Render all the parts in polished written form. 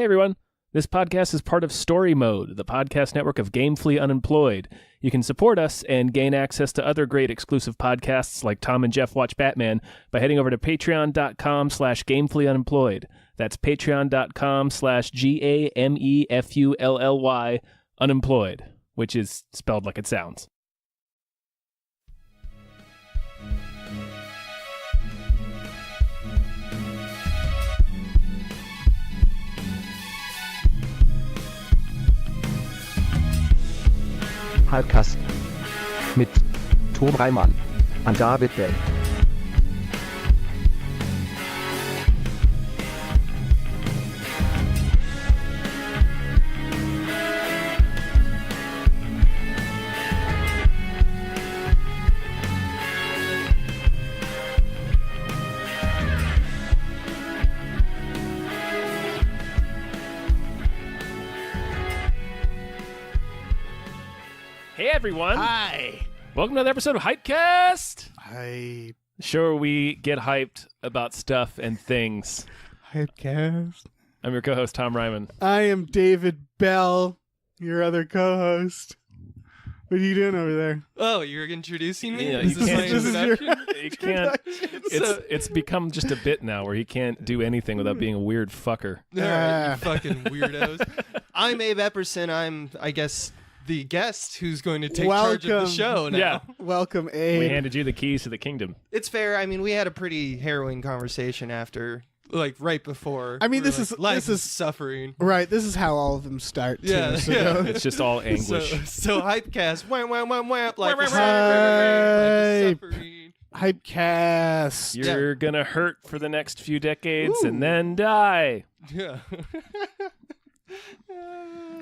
Hey everyone, this podcast is part of Story Mode, the podcast network of Gamefully Unemployed. You can support us and gain access to other great exclusive podcasts like Tom and Jeff Watch Batman by heading over to patreon.com/gamefullyunemployed. That's patreon.com/GAMEFULLY unemployed, which is spelled like it sounds. Hypecast mit Tom Reimann und David Bell. Hey everyone! Hi. Welcome to another episode of Hypecast! Hi. Sure, we get hyped about stuff and things. Hypecast. I'm your co-host, Tom Ryman. I am David Bell, your other co-host. What are you doing over there? Oh, you're introducing me? Yeah, Is you this my can't- this is your- introduction? You can't. It's become just a bit now where he can't do anything without being a weird fucker. All right, you fucking weirdos. I'm Abe Epperson. I'm, I guess, the guest who's going to take charge of the Welcome. show now. Yeah. Welcome, We Abe. handed you the keys to the kingdom. It's fair. I mean, we had a pretty harrowing conversation after, like, right before. I mean, We were this like, is- life this is- suffering. Right, this is how all of them start, too. Yeah, so yeah. It's just all anguish. So Hypecast, wham, wham, wham, wham, life is Hype. suffering. Hypecast. You're gonna hurt for the next few decades and then die. Yeah.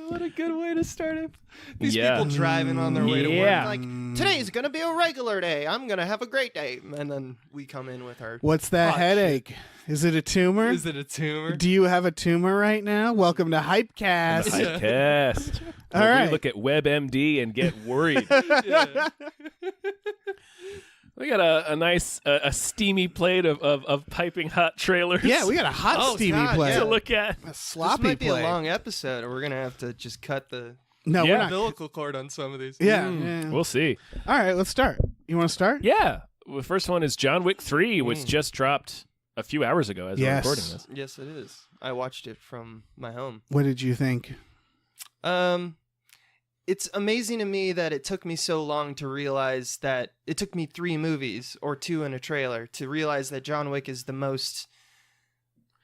What a good way to start it. These Yeah. people driving on their way to Yeah. work, like, today's going to be a regular day. I'm going to have a great day. And then we come in with our... What's that Oh, headache? Is it a tumor? Is it a tumor? Do you have a tumor right now? Welcome to Hypecast. Hypecast. All Where right. We look at WebMD and get worried. Yeah. We got a nice, a steamy plate of piping hot trailers. Yeah, we got a hot Oh, steamy God, plate. to yeah. look at. A This sloppy might be plate. a long episode, or we're going to have to just cut the No, Yeah. we're not. umbilical cord on some of these. Yeah, yeah. We'll see. All right, let's start. You want to start? Yeah. The first one is John Wick 3, which just dropped a few hours ago as we're Yes. recording this. Yes, it is. I watched it from my home. What did you think? It's amazing to me that it took me so long to realize that it took me 3 movies or 2 in a trailer to realize that John Wick is the most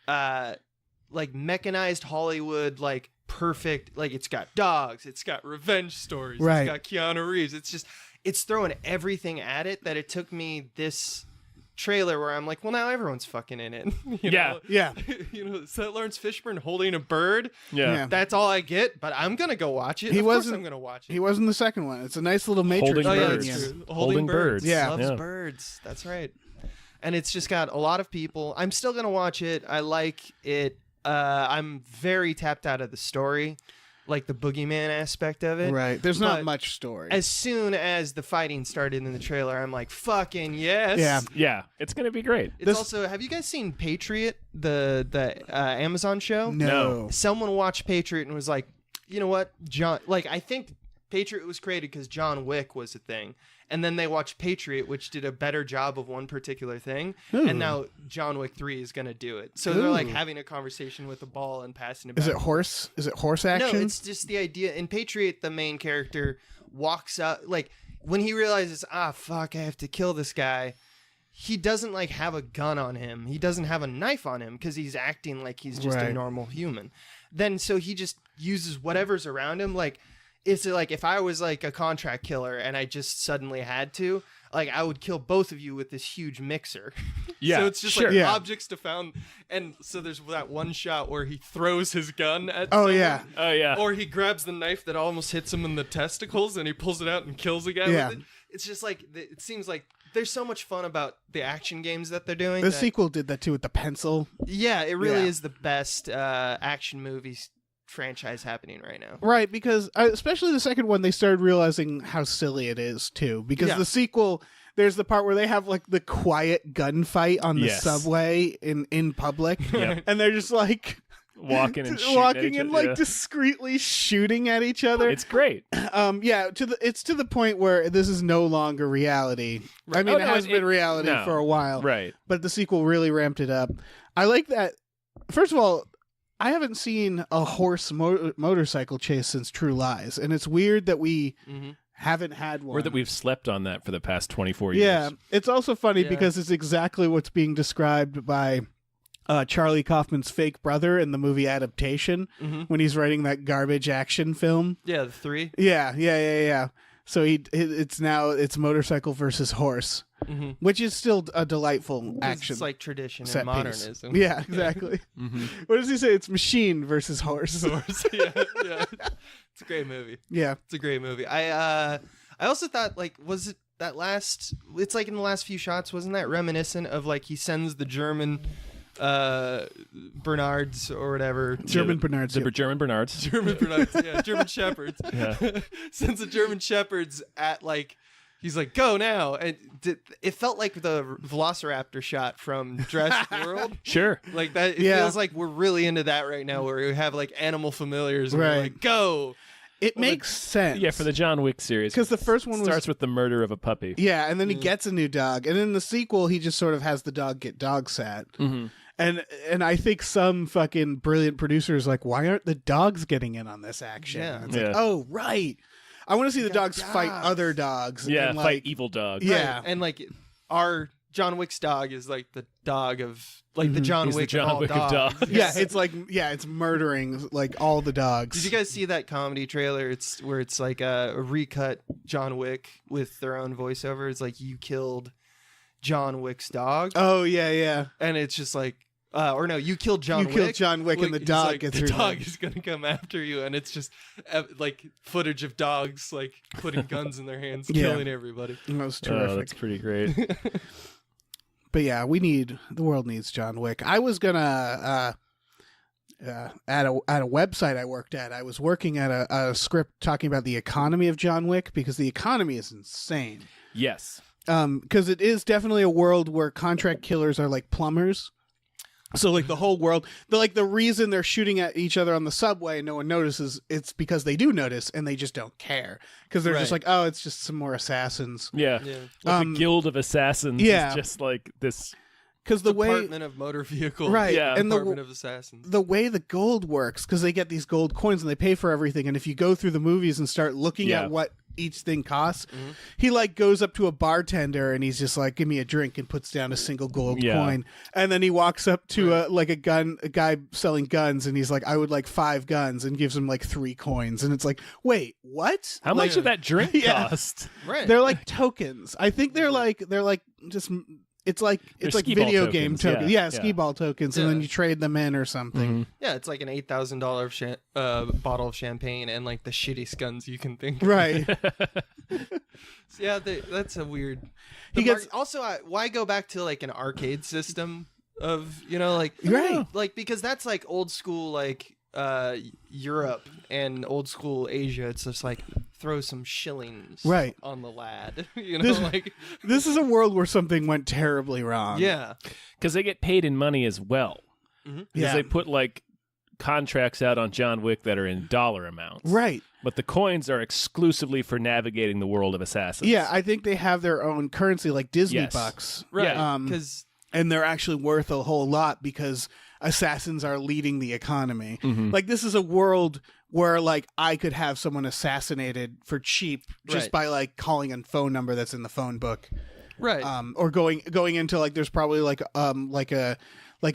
like mechanized Hollywood, like perfect, like it's got dogs, it's got revenge stories, Right. it's got Keanu Reeves. It's throwing everything at it that it took me this trailer where I'm like, well, now everyone's fucking in it. You Yeah. know? Yeah. You know, is that Lawrence Fishburne holding a bird? Yeah. That's all I get, but I'm gonna go watch it. He Of course wasn't- I'm gonna watch it. He wasn't the second one. It's a nice little Matrix. Holding Oh yeah, birds. that's Yeah. true. Holding birds. Yeah. Loves Yeah. birds. That's right. And it's just got a lot of people. I'm still gonna watch it. I like it. I'm very tapped out of the story, like the boogeyman aspect of it. Right. There's not But much story. As soon as the fighting started in the trailer, I'm like, fucking yes. Yeah. Yeah. It's going to be great. It's This- also. Have you guys seen Patriot, the Amazon show? no. Someone watched Patriot and was like, you know what, John, like, I think Patriot was created because John Wick was a thing. And then they watched Patriot, which did a better job of one particular thing. Ooh. And now John Wick 3 is going to do it. So they're like Ooh. having a conversation with the ball and passing it back. Is it horse? Is it horse No, action? it's just the idea. In Patriot, the main character walks out, like, when he realizes, fuck, I have to kill this guy, he doesn't, like, have a gun on him. He doesn't have a knife on him because he's acting like he's just a Right. normal human. Then, so he just uses whatever's around him. Like, it's like, if I was, like, a contract killer and I just suddenly had to, like, I would kill both of you with this huge mixer. Yeah. So it's just sure. like Yeah. objects to found. And so there's that one shot where he throws his gun at Oh, someone. yeah. Oh, yeah. Or he grabs the knife that almost hits him in the testicles and he pulls it out and kills the guy Yeah. with it. It's just like, it seems like there's so much fun about the action games that they're doing. The that- sequel did that too with the pencil. Yeah, it really Yeah. is the best action movies franchise happening right now. Right, because especially the second one, they started realizing how silly it is too. Because Yeah. the sequel, there's the part where they have like the quiet gunfight on the Yes. subway in public, Yep. and they're just like, walking and shooting walking at and each like other. discreetly shooting at each other. It's great. It's to the point where this is no longer reality. I mean, Oh, it no, has been reality no. for a while, Right. but the sequel really ramped it up. I like that. First of all, I haven't seen a horse motorcycle chase since True Lies, and it's weird that we haven't had one. Or that we've slept on that for the past 24 years. Yeah, it's also funny Yeah. because it's exactly what's being described by Charlie Kaufman's fake brother in the movie Adaptation when he's writing that garbage action film. Yeah, the 3. Yeah. So it's motorcycle versus horse, which is still a delightful action. It's like tradition set and piece. modernism. Yeah, exactly. What does he say? It's machine versus horse. yeah. It's a great movie. Yeah. It's a great movie. I also thought, like, was it that last? It's like in the last few shots, wasn't that reminiscent of like he sends the German Bernards or whatever. German Bernards. The German Bernards. German Bernards, yeah, German Shepherds. Yeah. Sends the German Shepherds at like. He's like, go now. And it felt like the Velociraptor shot from Jurassic World. Sure. Like that. It feels like we're really into that right now where we have like animal familiars. And we're like, go. It makes sense. Yeah, for the John Wick series. Because the first one starts with the murder of a puppy. Yeah, and then he gets a new dog. And in the sequel, he just sort of has the dog get dog sat. And I think some fucking brilliant producers like, why aren't the dogs getting in on this action? Yeah. It's like, oh, right. I want to see the dogs fight other dogs. Yeah, and, fight like, evil dogs. Yeah. Right. And like our John Wick's dog is like the dog of like the John He's the Wick John of all Wick of dogs. dogs. Yeah, it's murdering like all the dogs. Did you guys see that comedy trailer? It's where it's like a recut John Wick with their own voiceover. It's like you killed John Wick's dog, Oh yeah. and it's just like, or no, you killed John You Wick. killed John Wick and the He's dog like, gets the her dog name. is gonna come after you, and it's just like footage of dogs like putting guns in their hands, Yeah. killing everybody. That was Oh, terrific. that's pretty great. But yeah, the world needs John Wick. I was gonna at a website I worked at. I was working at a script talking about the economy of John Wick because the economy is insane. Yes. Because it is definitely a world where contract killers are like plumbers. So like the whole world, the reason they're shooting at each other on the subway and no one notices, it's because they do notice and they just don't care because they're just Right. like, oh, it's just some more assassins. Yeah. Yeah. Like the Guild of Assassins yeah. is just like this. Because the way Department of Motor Vehicle, right, Yeah. and Department of Assassins. the way the gold works, because they get these gold coins and they pay for everything. And if you go through the movies and start looking Yeah. at what each thing costs, he like goes up to a bartender and he's just like, give me a drink, and puts down a single gold Yeah. coin. And then he walks up to a guy selling guns, and he's like, I would like 5 guns, and gives him like 3 coins. And it's like, wait, what? How much did that drink Yeah. cost? Right. They're like tokens. I think they're like just it's like They're it's like skee-ball video game tokens, tokens. yeah, Yeah, skee ball tokens, and Yeah. then you trade them in or something. Yeah, it's like an $8,000 bottle of champagne and like the shittiest guns you can think of. Right. So, yeah, that's a weird. He gets- also. Why go back to like an arcade system of like Right. like because that's like old school like Europe and old school Asia. It's just like throw some shillings Right. on the lad. You know, This- like This is a world where something went terribly wrong. yeah, Because they get paid in money as well. Because Yeah. they put like contracts out on John Wick that are in dollar amounts. Right. But the coins are exclusively for navigating the world of assassins. Yeah, I think they have their own currency, like Disney Yes. bucks. right. Yeah. Because And they're actually worth a whole lot because assassins are leading the economy. Like, this is a world where, like, I could have someone assassinated for cheap just Right. by, like, calling a phone number that's in the phone book. right. Or going into, like, there's probably, like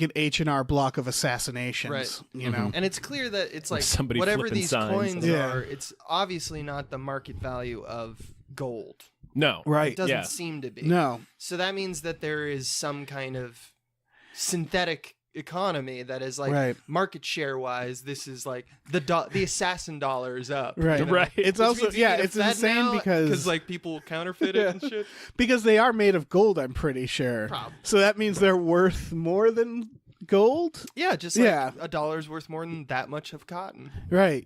an H&R block of assassinations, Right. you know? And it's clear that it's like somebody whatever flipping these signs. coins Yeah. are, it's obviously not the market value of gold. No. Right. It doesn't Yeah. seem to be. No. So that means that there is some kind of synthetic economy that is like Right. market share wise. This is like the assassin dollar is up. Right. you know? Right. It's Which also, means you yeah, need a it's Fed insane now, because like people counterfeit it and shit. because they are made of gold, I'm pretty sure. Probably. So that means they're worth more than gold? Yeah, just like Yeah. $1 worth more than that much of cotton. Right.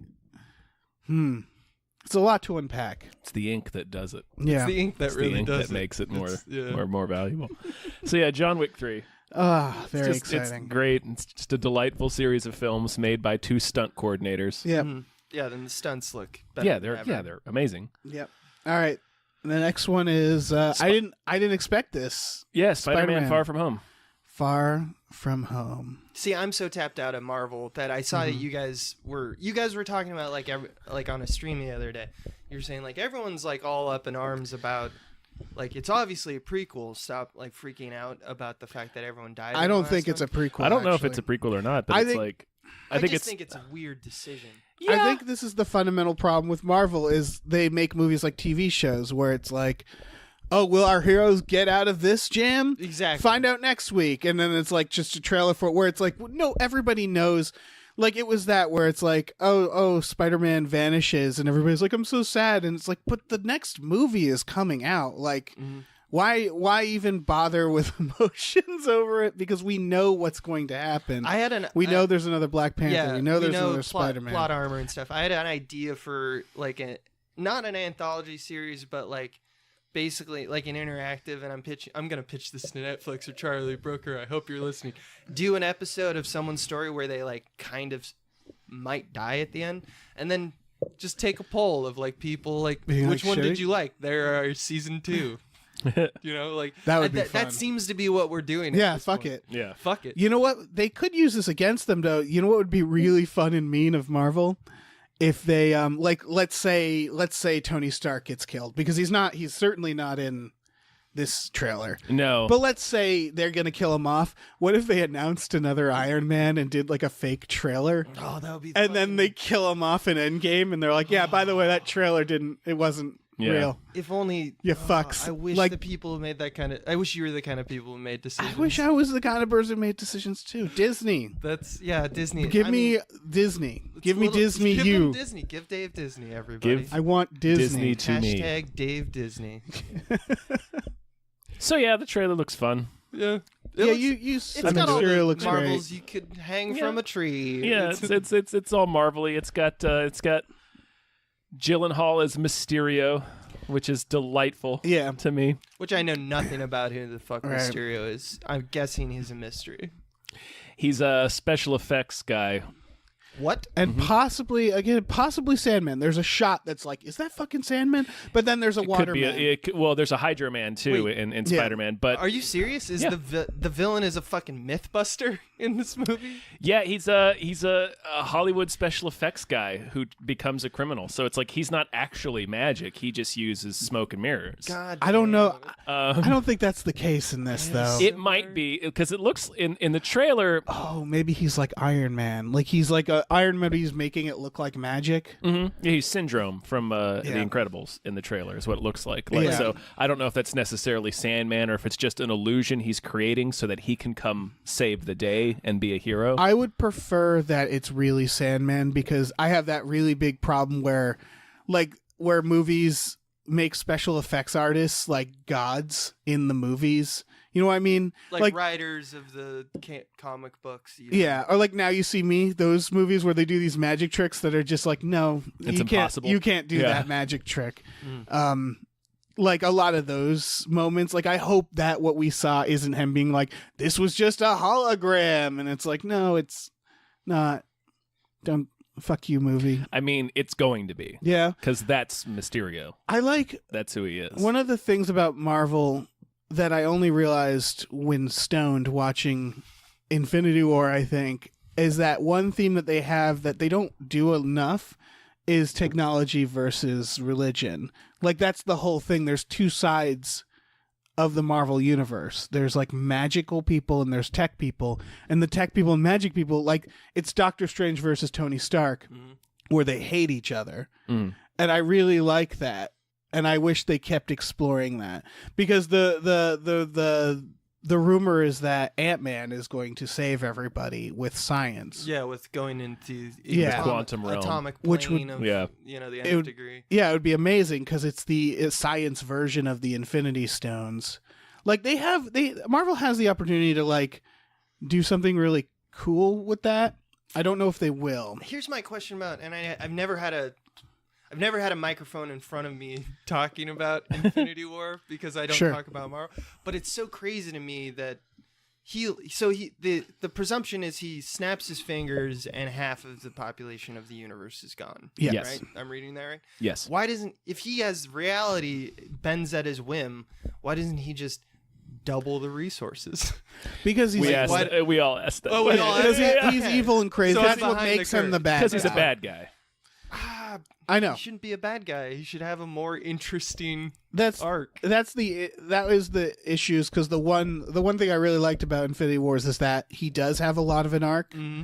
It's a lot to unpack. It's the ink that does it. Yeah. It's the ink that It's really the ink does that makes it more It's- yeah. more valuable. So yeah, John Wick 3. Very It's exciting. great. It's just a delightful series of films made by 2 stunt coordinators. Yep. Yeah, then the stunts look better. Yeah, than ever. they're amazing. Yep. All right. The next one is I didn't expect this. Yeah, Spider-Man Spider-Man. Far From Home. Far From Home. See, I'm so tapped out at Marvel that I saw that you guys were talking about like on a stream the other day. You were saying like everyone's like all up in arms about like it's obviously a prequel. Stop like freaking out about the fact that everyone died. I don't think it's a prequel. I don't know if actually. it's a prequel or not, but I it's think- like I think just think it's a weird decision. I think this is the fundamental problem with Marvel is they make movies like TV shows where it's like, oh, will our heroes get out of this jam? Exactly. Find out next week. And then it's like just a trailer for it where it's like, no, everybody knows. Like it was that where it's like, oh, Spider-Man vanishes and everybody's like, I'm so sad. And it's like, but the next movie is coming out. Like, why even bother with emotions over it? Because we know what's going to happen. We know there's another Black Panther. We know there's another Spider-Man. Plot armor and stuff. I had an idea for like not an anthology series, but like basically like an interactive. And I'm gonna pitch this to Netflix or Charlie Brooker. I hope you're listening. Do an episode of someone's story where they like kind of might die at the end, and then just take a poll of like people like Being which like, one did shitty? you like? There are season 2. You know, like That would be that fun. seems to be what we're doing. at Yeah, this fuck point. it. Yeah. Fuck it. You know what? They could use this against them, though. You know what would be really fun and mean of Marvel? If they like let's say Tony Stark gets killed because he's certainly not in this trailer. No. But let's say they're going to kill him off. What if they announced another Iron Man and did like a fake trailer? Oh, that would be. And then they kill him off in Endgame and they're like, "Yeah, by the way, that trailer wasn't Yeah. real." If only You fucks. I wish Like- the people who made that kind of. I wish you were the kind of people who made decisions. I wish I was the kind of person who made decisions too. Disney. That's Disney. Give I me mean, Disney. it's Give a me little- Disney give you. them Disney. Give Dave Disney. Everybody. Give- I want Disney. Disney to me. Hashtag Dave Disney. So yeah, the trailer looks fun. Yeah. Yeah, you It's I'm got all sure the it looks marbles great. you could hang Yeah. from a tree. Yeah, it's all marvelly. It's got Gyllenhaal as Mysterio, which is delightful Yeah. to me. Which I know nothing about who the fuck Right. Mysterio is. I'm guessing he's a mystery. He's a special effects guy. What? And possibly Sandman. There's a shot that's like, is that fucking Sandman? But then there's a Could be Waterman. well, there's a Hydra Man too Wait. in Yeah. Spider-Man, but Are you serious? Is Yeah. the villain is a fucking Mythbuster in this movie? yeah, he's a Hollywood special effects guy who becomes a criminal. So it's like he's not actually magic; he just uses smoke and mirrors. God. I don't know. Um, I don't think that's the case in this though. it might be because it looks in the trailer. Oh, maybe he's like Iron Man. Like he's like a Iron Man, but he's making it look like magic. Yeah, he's Syndrome from The Yeah. Incredibles in the trailer is what it looks like. Yeah. So I don't know if that's necessarily Sandman or if it's just an illusion he's creating so that he can come save the day and be a hero. I would prefer that it's really Sandman because I have that really big problem where movies make special effects artists like gods in the movies. You know what I mean? Like writers of the comic books. You know. Yeah, or like Now You See Me, those movies where they do these magic tricks that are just like, no, It's impossible. You can't do Yeah. that magic trick. Like a lot of those moments, like I hope that what we saw isn't him being like, this was just a hologram, and it's like, no, it's not. Don't fuck you, movie. I mean, it's going to be Yeah, because that's Mysterio. I like That's who he is. one of the things about Marvel that I only realized when stoned watching Infinity War, I think, is that one theme that they have that they don't do enough is technology versus religion. Like that's the whole thing. There's two sides of the Marvel universe. There's like magical people and there's tech people. And the tech people and magic people, like it's Doctor Strange versus Tony Stark, where they hate each other. Mm. And I really like that. And I wish they kept exploring that because the rumor is that Ant-Man is going to save everybody with science. Yeah, with going into Yeah. Quantum realm. atomic plane Which would- of Yeah. the It nth would- degree. Yeah, it would be amazing because it's the science version of the Infinity Stones. Like Marvel has the opportunity to like do something really cool with that. I don't know if they will. Here's my question about, and I've never had a microphone in front of me talking about Infinity War because I don't Sure. talk about Marvel. But it's so crazy to me that the presumption is he snaps his fingers and half of the population of the universe is gone. Yeah. Yes. Right? I'm reading that right? Yes. Why doesn't, if he has reality bends at his whim, why doesn't he just double the resources? Because he's We all asked that. Oh, we all because asked he's Okay. evil and crazy. So That's it's what behind makes the him the curve. bad Because he's a guy. bad guy. I know. He shouldn't be a bad guy. He should have a more interesting That's arc. that is the issues, because the one thing I really liked about Infinity Wars is that he does have a lot of an arc. Mm-hmm.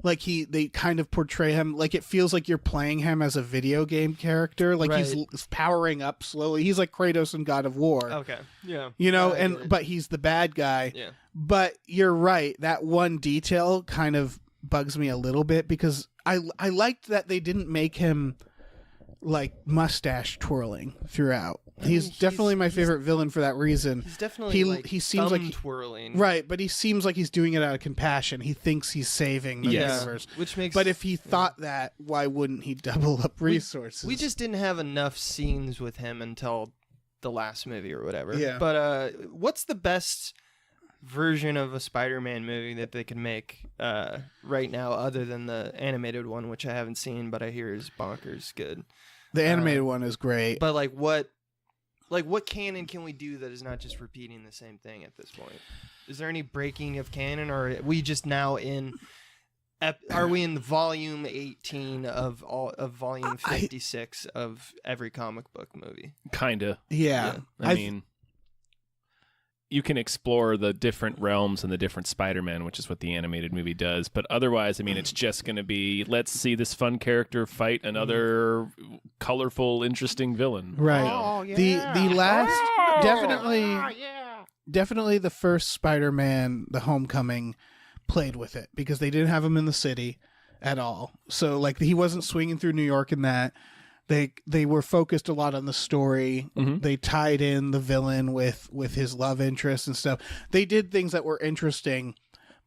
Like they kind of portray him like it feels like you're playing him as a video game character. Like he's powering up slowly. He's like Kratos in God of War. Okay. Yeah. You know, I get it. but he's the bad guy. Yeah. But you're right. That one detail kind of bugs me a little bit, because I liked that they didn't make him like mustache twirling throughout. He's definitely my favorite villain for that reason. He's definitely he seems like twirling. Right, but he seems like he's doing it out of compassion. He thinks he's saving the universe. Which makes But if he thought that, why wouldn't he double up resources? we just didn't have enough scenes with him until the last movie or whatever. Yeah. But what's the best version of a Spider-Man movie that they can make right now, other than the animated one, which I haven't seen, but I hear is bonkers good. The animated one is great. But what canon can we do that is not just repeating the same thing at this point? Is there any breaking of canon, or are we just now in? Are we in the volume 18 of volume 56 of every comic book movie? Kinda. Yeah. I mean, you can explore the different realms and the different Spider-Man, which is what the animated movie does. But otherwise, I mean, it's just going to be, let's see this fun character fight another colorful, interesting villain. Right. Oh, yeah. The last definitely the first Spider-Man, the Homecoming, played with it, because they didn't have him in the city at all. So like he wasn't swinging through New York in that. They were focused a lot on the story. Mm-hmm. They tied in the villain with his love interest and stuff. They did things that were interesting,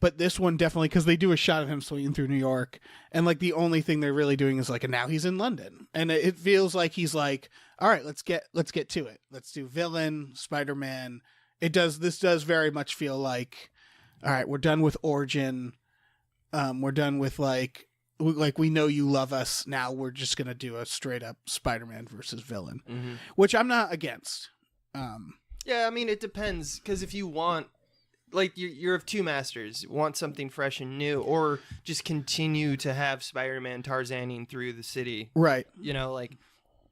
but this one definitely, because they do a shot of him swinging through New York, and like the only thing they're really doing is like, and now he's in London, and it feels like he's like, all right, let's get to it. Let's do villain, Spider-Man. This does very much feel like, all right, we're done with origin. We're done with like we know you love us. Now we're just gonna do a straight up Spider-Man versus villain, which I'm not against. Yeah, I mean, it depends, because if you want, like, you're of two masters, want something fresh and new, or just continue to have Spider-Man Tarzaning through the city, Right. you know, like,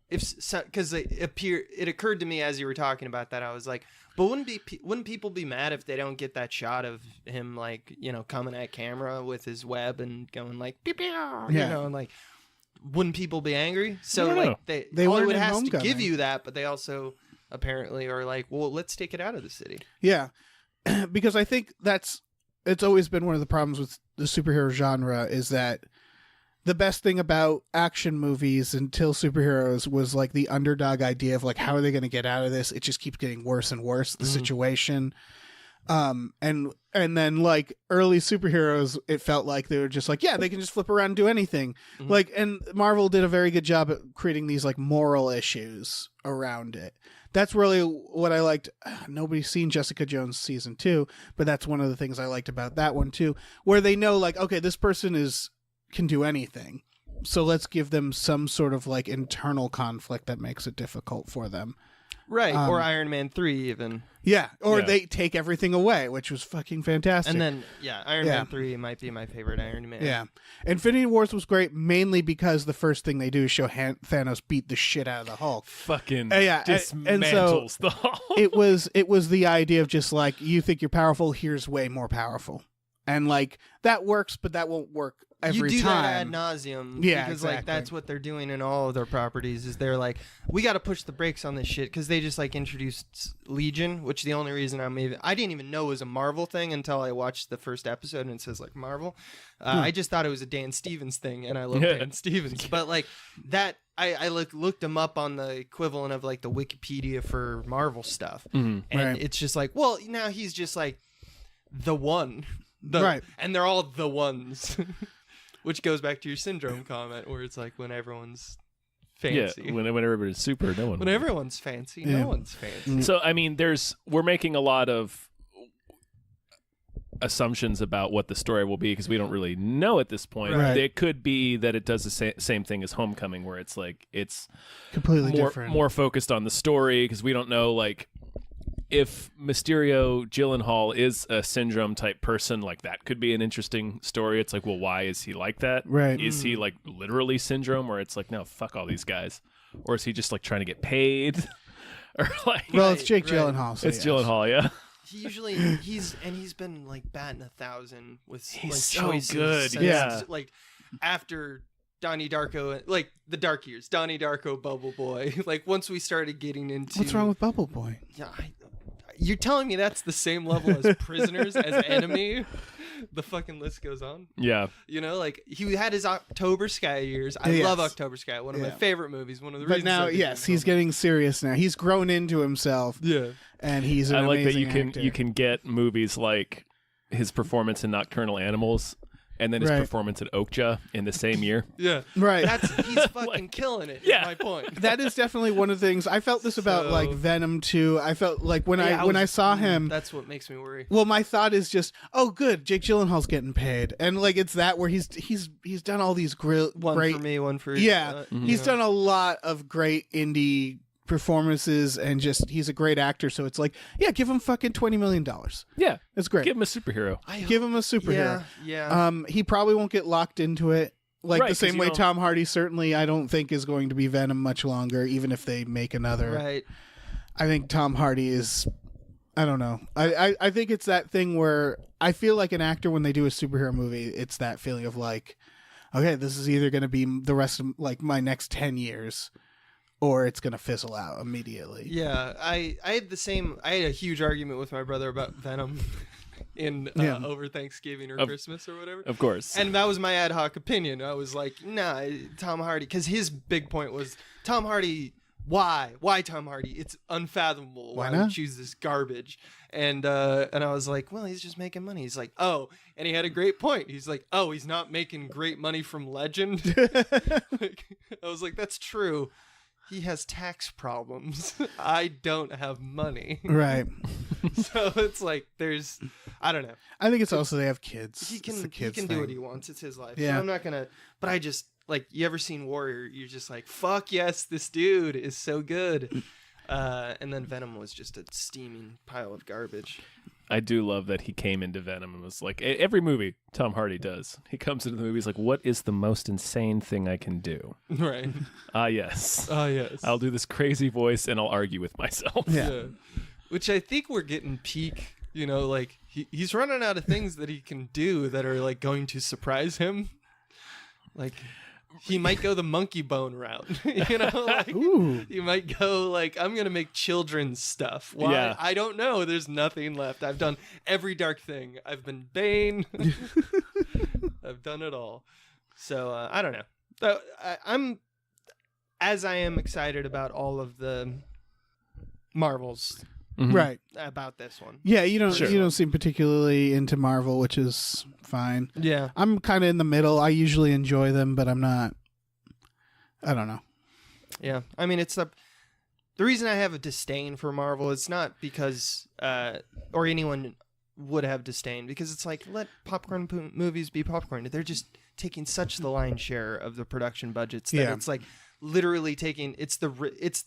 because it occurred to me as you were talking about that, I was like, but wouldn't people be mad if they don't get that shot of him, like, you know, coming at camera with his web and going like, pew, pew, you know, and like, wouldn't people be angry? So like they weren't Hollywood in has to give Homecoming. you that, but they also apparently are like, well, let's take it out of the city. Yeah, because I think it's always been one of the problems with the superhero genre, is that the best thing about action movies until superheroes was like the underdog idea of like, how are they going to get out of this? It just keeps getting worse and worse, the situation. And then like early superheroes, it felt like they were just like, yeah, they can just flip around and do anything. Like, and Marvel did a very good job at creating these like moral issues around it. That's really what I liked. Nobody's seen Jessica Jones season 2, but that's one of the things I liked about that one too, where they know like, okay, this person can do anything, so let's give them some sort of like internal conflict that makes it difficult for them. Right, or Iron Man 3 even. Yeah, or they take everything away, which was fucking fantastic. And then, Iron Man 3 might be my favorite Iron Man. Yeah. Infinity Wars was great, mainly because the first thing they do is show Thanos beat the shit out of the Hulk. Fucking so dismantles the Hulk. it was the idea of just like, you think you're powerful, here's way more powerful. And like, that works, but that won't work every you do time. that ad nauseum, Yeah, because exactly. like that's what they're doing in all of their properties. Is they're like, we got to push the brakes on this shit, because they just like introduced Legion, which the only reason I didn't even know it was a Marvel thing until I watched the first episode and it says like Marvel. I just thought it was a Dan Stevens thing, and I love Dan Stevens, but like that. I looked him up on the equivalent of like the Wikipedia for Marvel stuff, and it's just like, well, now he's just like the one. Right. And they're all the ones. Which goes back to your syndrome comment, where it's like when everyone's fancy. Yeah, when everybody's super, no one. When everyone's fancy, no one's fancy. So I mean, we're making a lot of assumptions about what the story will be because we don't really know at this point. Right. It could be that it does the same thing as Homecoming, where it's like it's completely different. more focused on the story because we don't know like if Mysterio Gyllenhaal is a syndrome type person. Like that could be an interesting story. It's like, well, why is he like that? Right. Is he like literally syndrome, or it's like, no, fuck all these guys, or is he just like trying to get paid? Or like, well, it's Jake right. Gyllenhaal. So it's yes. Gyllenhaal, yeah. He usually he's been like batting 1,000 with He's like so choices good, since, yeah. like after Donnie Darko, like the dark years, Donnie Darko, Bubble Boy. Like once we started getting into What's wrong with Bubble Boy? Yeah, you're telling me that's the same level as Prisoners as Enemy? The fucking list goes on. Yeah. You know, like he had his October Sky years. I Yes. love October Sky, one of my favorite movies. One of the But reasons. now, yes, he's getting serious now. He's grown into himself. Yeah. And he's an I like that amazing actor. you can get movies like his performance in Nocturnal Animals and then his Right. performance at Okja in the same year. Yeah. Right. He's fucking killing it. Yeah. Is my point. That is definitely one of the things. I felt this about So- like Venom too. I felt like when Yeah, I saw him. That's what makes me worry. Well, my thought is just, oh, good, Jake Gyllenhaal's getting paid, and like it's that where he's done all these One great, for me, one for yeah, he's you know. done a lot of great indie performances, and just he's a great actor. So it's like, yeah, give him fucking $20 million. Yeah. It's great. Give him a superhero. Give him a superhero. Yeah. He probably won't get locked into it. Like Right, the 'cause same you way don't- Tom Hardy certainly I don't think is going to be Venom much longer, even if they make another. Right. I think Tom Hardy is, I don't know. I think it's that thing where I feel like an actor when they do a superhero movie, it's that feeling of like, okay, this is either going to be the rest of like my next 10 years or it's going to fizzle out immediately. Yeah. I had a huge argument with my brother about Venom in over Thanksgiving or Christmas or whatever. Of course. And that was my ad hoc opinion. I was like, nah, Tom Hardy, because his big point was Tom Hardy. Why Tom Hardy? It's unfathomable. Why would not? you choose this garbage? And I was like, well, he's just making money. He's like, oh, and he had a great point. He's like, oh, he's not making great money from Legend. Like, I was like, that's true. He has tax problems. I don't have money. Right. So it's like I don't know. I think it's also they have kids. He It's the can kids do thing. what he wants. It's his life. Yeah. So I'm not gonna. But I just like, you ever seen Warrior? You're just like, fuck yes, this dude is so good. And then Venom was just a steaming pile of garbage. I do love that he came into Venom and was like, every movie Tom Hardy does. He comes into the movie, he's like, what is the most insane thing I can do? Right. Yes. Yes. I'll do this crazy voice and I'll argue with myself. Yeah. Which I think we're getting peak. You know, like he's running out of things that he can do that are like going to surprise him. Like, he might go the monkey bone route. You know, like Ooh. he might go like, I'm gonna make children's stuff. Why? Yeah. I don't know. There's nothing left. I've done every dark thing. I've been Bane. I've done it all. So I don't know. So, I'm as I am excited about all of the Marvels Mhm. Right. about this one. Yeah, you don't Sure. you don't seem particularly into Marvel, which is fine. Yeah. I'm kind of in the middle. I usually enjoy them, but I'm not. I don't know. Yeah, I mean, it's the reason I have a disdain for Marvel. It's not because, or anyone would have disdain, because it's like, let popcorn movies be popcorn. They're just taking such the lion's share of the production budgets that Yeah. it's like literally taking it's the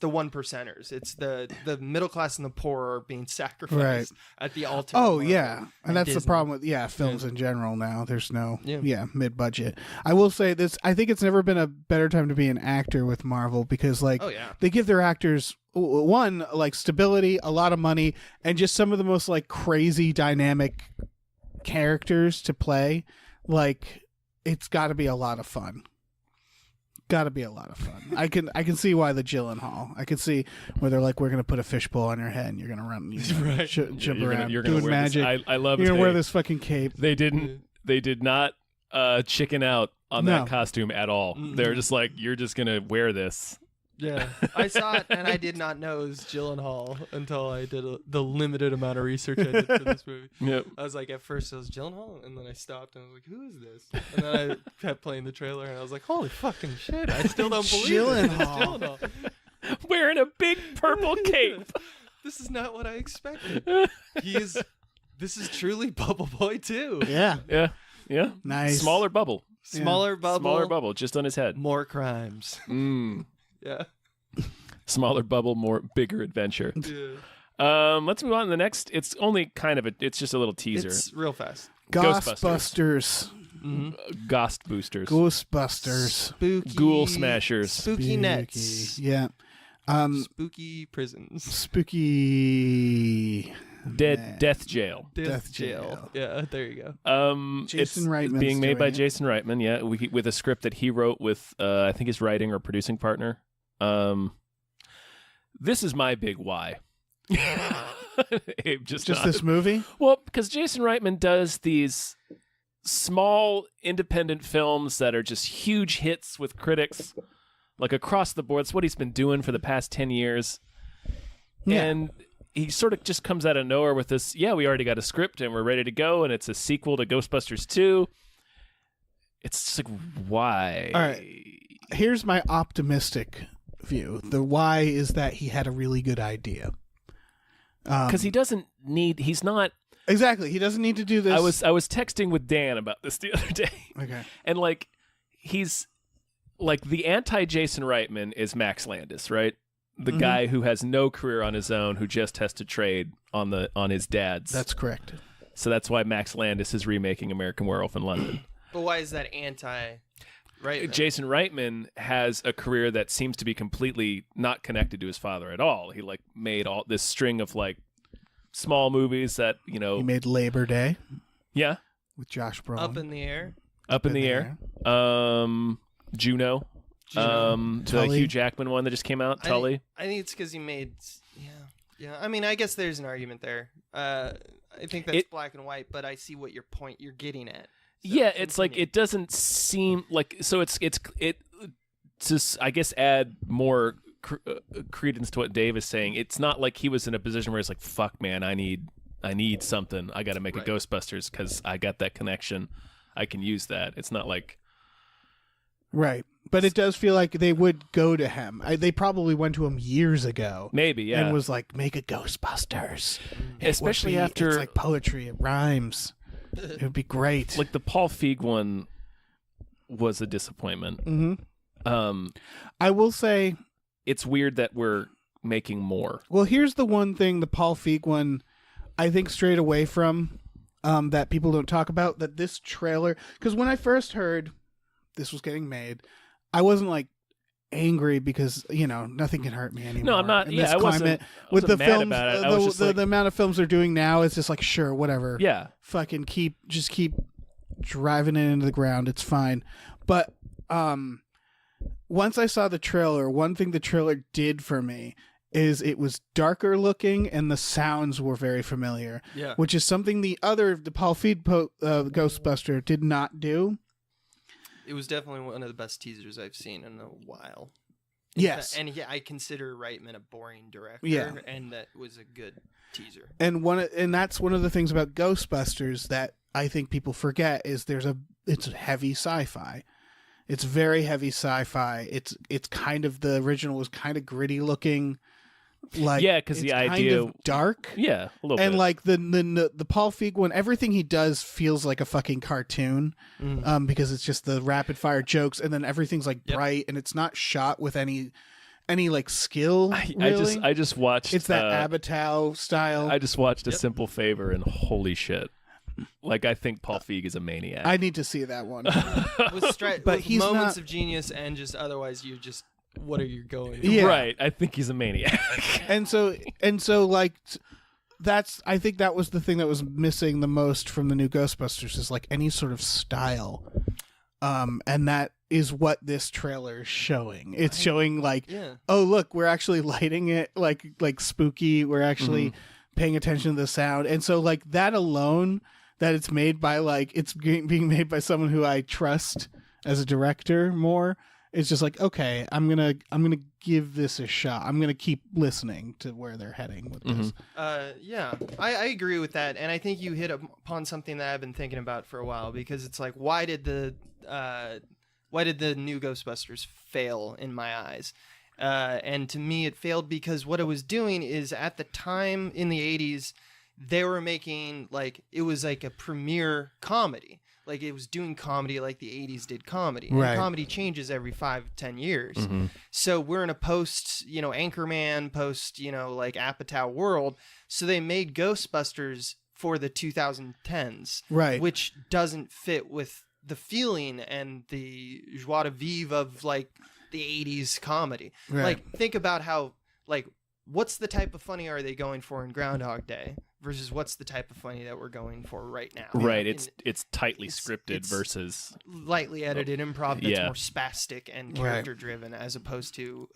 one percenters. It's the middle class and the poor are being sacrificed at the altar. of Oh Marvel yeah, and that's the Disney. problem with films in general now. There's no Yeah. mid-budget. I will say this: I think it's never been a better time to be an actor with Marvel because like Oh yeah. they give their actors one like stability, a lot of money, and just some of the most like crazy dynamic characters to play. Like it's got to be a lot of fun. Got to be a lot of fun. I can see why the Gyllenhaal. I can see where they're like, we're gonna put a fishbowl on your head and you're gonna run, Right. jump You're gonna- around, you're gonna doing wear this- magic. I love You're gonna they- wear this fucking cape. They did not chicken out on No. that costume at all. They're just like, you're just gonna wear this. Yeah, I saw it and I did not know it was Gyllenhaal until I did the limited amount of research I did for this movie. Yep. I was like, at first it was Gyllenhaal, and then I stopped and I was like, who is this? And then I kept playing the trailer and I was like, holy fucking shit, I still don't believe it. It's Gyllenhaal. Gyllenhaal. Wearing a big purple cape. This is not what I expected. He is This is truly Bubble Boy too. Yeah. Yeah. Nice. Smaller bubble. Smaller bubble, just on his head. more crimes. Yeah. Smaller bubble, bigger adventure. Yeah. Let's move on to the next. It's only it's just a little teaser. It's real fast. Ghostbusters. Ghost boosters. Ghostbusters. Spooky. Ghoul smashers. Spooky nets. Yeah. Spooky prisons. Spooky. Death jail. Death jail. Yeah, there you go. Jason it's Reitman's being made by doing it. Jason Reitman. Yeah, with a script that he wrote with I think his writing or producing partner. This is my big why. Abe just this movie? Well, because Jason Reitman does these small independent films that are just huge hits with critics, like across the board. It's what he's been doing for the past 10 years. Yeah. And he sort of just comes out of nowhere with this, we already got a script and we're ready to go, and it's a sequel to Ghostbusters 2. It's just like, why? All right. Here's my optimistic view. The why is that he had a really good idea. Because he doesn't need, he's not... Exactly. He doesn't need to do this. I was texting with Dan about this the other day. Okay. And he's like the anti-Jason Reitman is Max Landis, right? The guy who has no career on his own, who just has to trade on his dad's. That's correct. So that's why Max Landis is remaking American Werewolf in London. But why is that anti-Reitman? Jason Reitman has a career that seems to be completely not connected to his father at all. He made all this string of small movies that, He made Labor Day yeah, with Josh Brolin. Up in the air. Up in the air. Juno. The Tully. Hugh Jackman one that just came out, Tully. I think it's because he made... Yeah. I mean, I guess there's an argument there. I think that's black and white, but I see what your point you're getting at. So yeah, it's it doesn't seem like... So it just, I guess, add more credence to what Dave is saying. It's not like he was in a position where he's like, fuck, man, I need something. I got to make a Ghostbusters because I got that connection. I can use that. It's not like... Right. But it does feel like they would go to him. They probably went to him years ago. Maybe, yeah. And was like, make a Ghostbusters. Especially after... It's like poetry. It rhymes. It would be great. Like the Paul Feig one was a disappointment. Mm-hmm. I will say... It's weird that we're making more. Well, here's the one thing, the Paul Feig one, I think strayed away from that people don't talk about, that this trailer... Because when I first heard this was getting made, I wasn't angry because nothing can hurt me anymore. No, I'm not. In Yeah, this I wasn't. climate, I with the wasn't mad films, about it. I was just the amount of films they're doing now, it's just sure, whatever. Yeah. Fucking keep driving it into the ground. It's fine. But once I saw the trailer, one thing the trailer did for me is it was darker looking and the sounds were very familiar. Yeah. Which is something the Paul Feig Ghostbuster did not do. It was definitely one of the best teasers I've seen in a while. Yes. And I consider Reitman a boring director. Yeah. And that was a good teaser. And that's one of the things about Ghostbusters that I think people forget is it's heavy sci-fi. It's very heavy sci-fi. It's kind of, the original was kind of gritty looking. Because the idea kind of dark. Yeah, a little and bit. the Paul Feig one, everything he does feels like a fucking cartoon, because it's just the rapid fire jokes, and then everything's bright, and it's not shot with any skill. Really. I just watched. It's that Apatow style. I just watched A Simple Favor, and holy shit. I think Paul Feig is a maniac. I need to see that one. But with he's moments not... of genius, and just otherwise you're just, what are you going? Yeah. Right. I think he's a maniac. and so that's, I think that was the thing that was missing the most from the new Ghostbusters, is any sort of style. And that is what this trailer is showing. It's showing oh look, we're actually lighting it like spooky. We're actually paying attention to the sound. And so that alone, that it's made by it's being made by someone who I trust as a director more. It's just okay, I'm gonna give this a shot. I'm gonna keep listening to where they're heading with this. Yeah, I agree with that, and I think you hit upon something that I've been thinking about for a while, because it's why did the new Ghostbusters fail in my eyes? And to me, it failed because what it was doing is, at the time in the 80s, they were making like it was like a premiere comedy. Like it was doing comedy like the 80s did comedy. Right. And comedy changes every 5-10 years. Mm-hmm. So we're in a post, Anchorman, post, like Apatow world. So they made Ghostbusters for the 2010s. Right. Which doesn't fit with the feeling and the joie de vivre of like the 80s comedy. Right. Like think about how like what's the type of funny are they going for in Groundhog Day versus what's the type of funny that we're going for right now? Right. It's tightly scripted it's versus lightly edited improv that's Yeah. more spastic and character driven as opposed to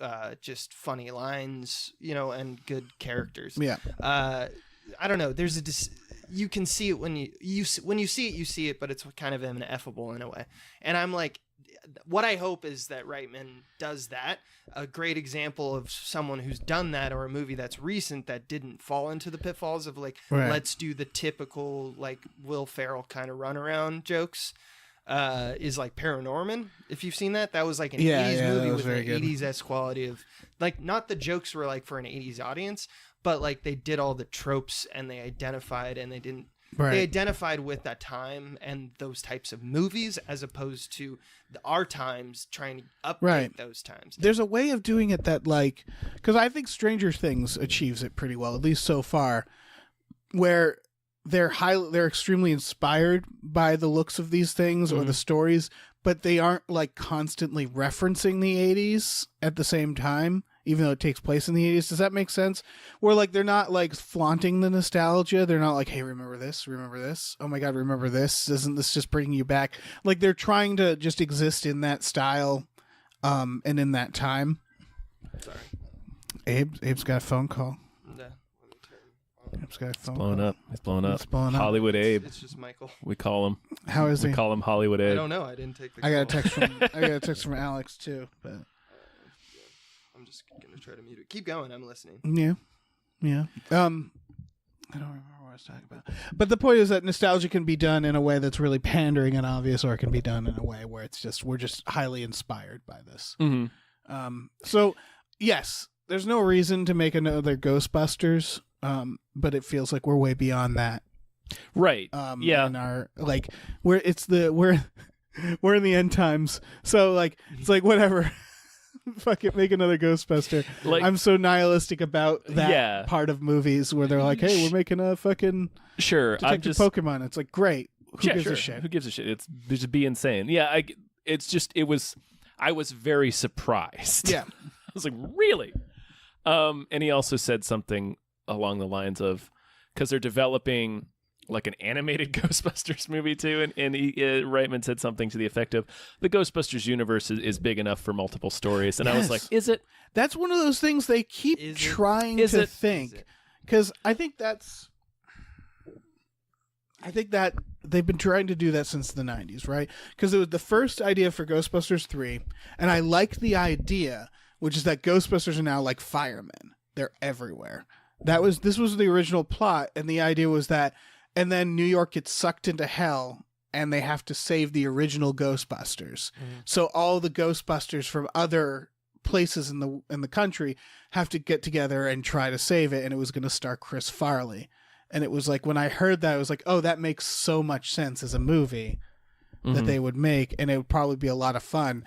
just funny lines, and good characters. Yeah. I don't know. There's you can see it when you see it, but it's kind of ineffable in a way. And I'm like, what I hope is that Reitman does that. A great example of someone who's done that, or a movie that's recent that didn't fall into the pitfalls of like, let's do the typical like Will Ferrell kind of runaround jokes. Is like Paranorman. If you've seen that was like an 80s movie with an 80s-esque quality of like, not the jokes were like for an 80s audience, but like they did all the tropes and they identified and they didn't. Right. They identified with that time and those types of movies as opposed to our times trying to update those times. There's a way of doing it that like, because I think Stranger Things achieves it pretty well, at least so far, where they're extremely inspired by the looks of these things or the stories, but they aren't like constantly referencing the 80s at the same time, even though it takes place in the 80s. Does that make sense? Where like they're not like flaunting the nostalgia. They're not like, hey, remember this? Remember this? Oh my God, remember this? Isn't this just bringing you back? Like they're trying to just exist in that style and in that time. Sorry. Abe's got a phone call. No, let me turn. Abe's got a phone blowing call. up. He's blowing up. It's blowing up. Hollywood Abe. It's just Michael. We call him. How is he? We call him Hollywood I Abe. don't know. I didn't take the I got call. a text from Alex too, but I'm just gonna try to mute it. Keep going. I'm listening. yeah. I don't remember what I was talking about. But the point is that nostalgia can be done in a way that's really pandering and obvious, or it can be done in a way where it's just we're just highly inspired by this. Mm-hmm. So yes, there's no reason to make another Ghostbusters, but it feels like we're way beyond that. Right. Yeah. In our like we're we're in the end times. So like it's like whatever. Fuck it, make another Ghostbuster. Like, I'm so nihilistic about that part of movies where they're like, hey, we're making a fucking Detective Pokemon. It's like, great. Who gives a shit? Who gives a shit? It's just be insane. Yeah, I was very surprised. Yeah. I was like, really? And he also said something along the lines of, because they're developing like an animated Ghostbusters movie too, and Reitman said something to the effect of, the Ghostbusters universe is big enough for multiple stories. And I was like, is it? That's one of those things they keep trying to think. Because I think that they've been trying to do that since the 90s, right? Because it was the first idea for Ghostbusters 3, and I liked the idea, which is that Ghostbusters are now like firemen. They're everywhere. This was the original plot, and the idea was that, and then New York gets sucked into hell, and they have to save the original Ghostbusters. Mm-hmm. So all the Ghostbusters from other places in the country have to get together and try to save it, and it was going to star Chris Farley. And it was like, when I heard that, I was like, oh, that makes so much sense as a movie that they would make, and it would probably be a lot of fun.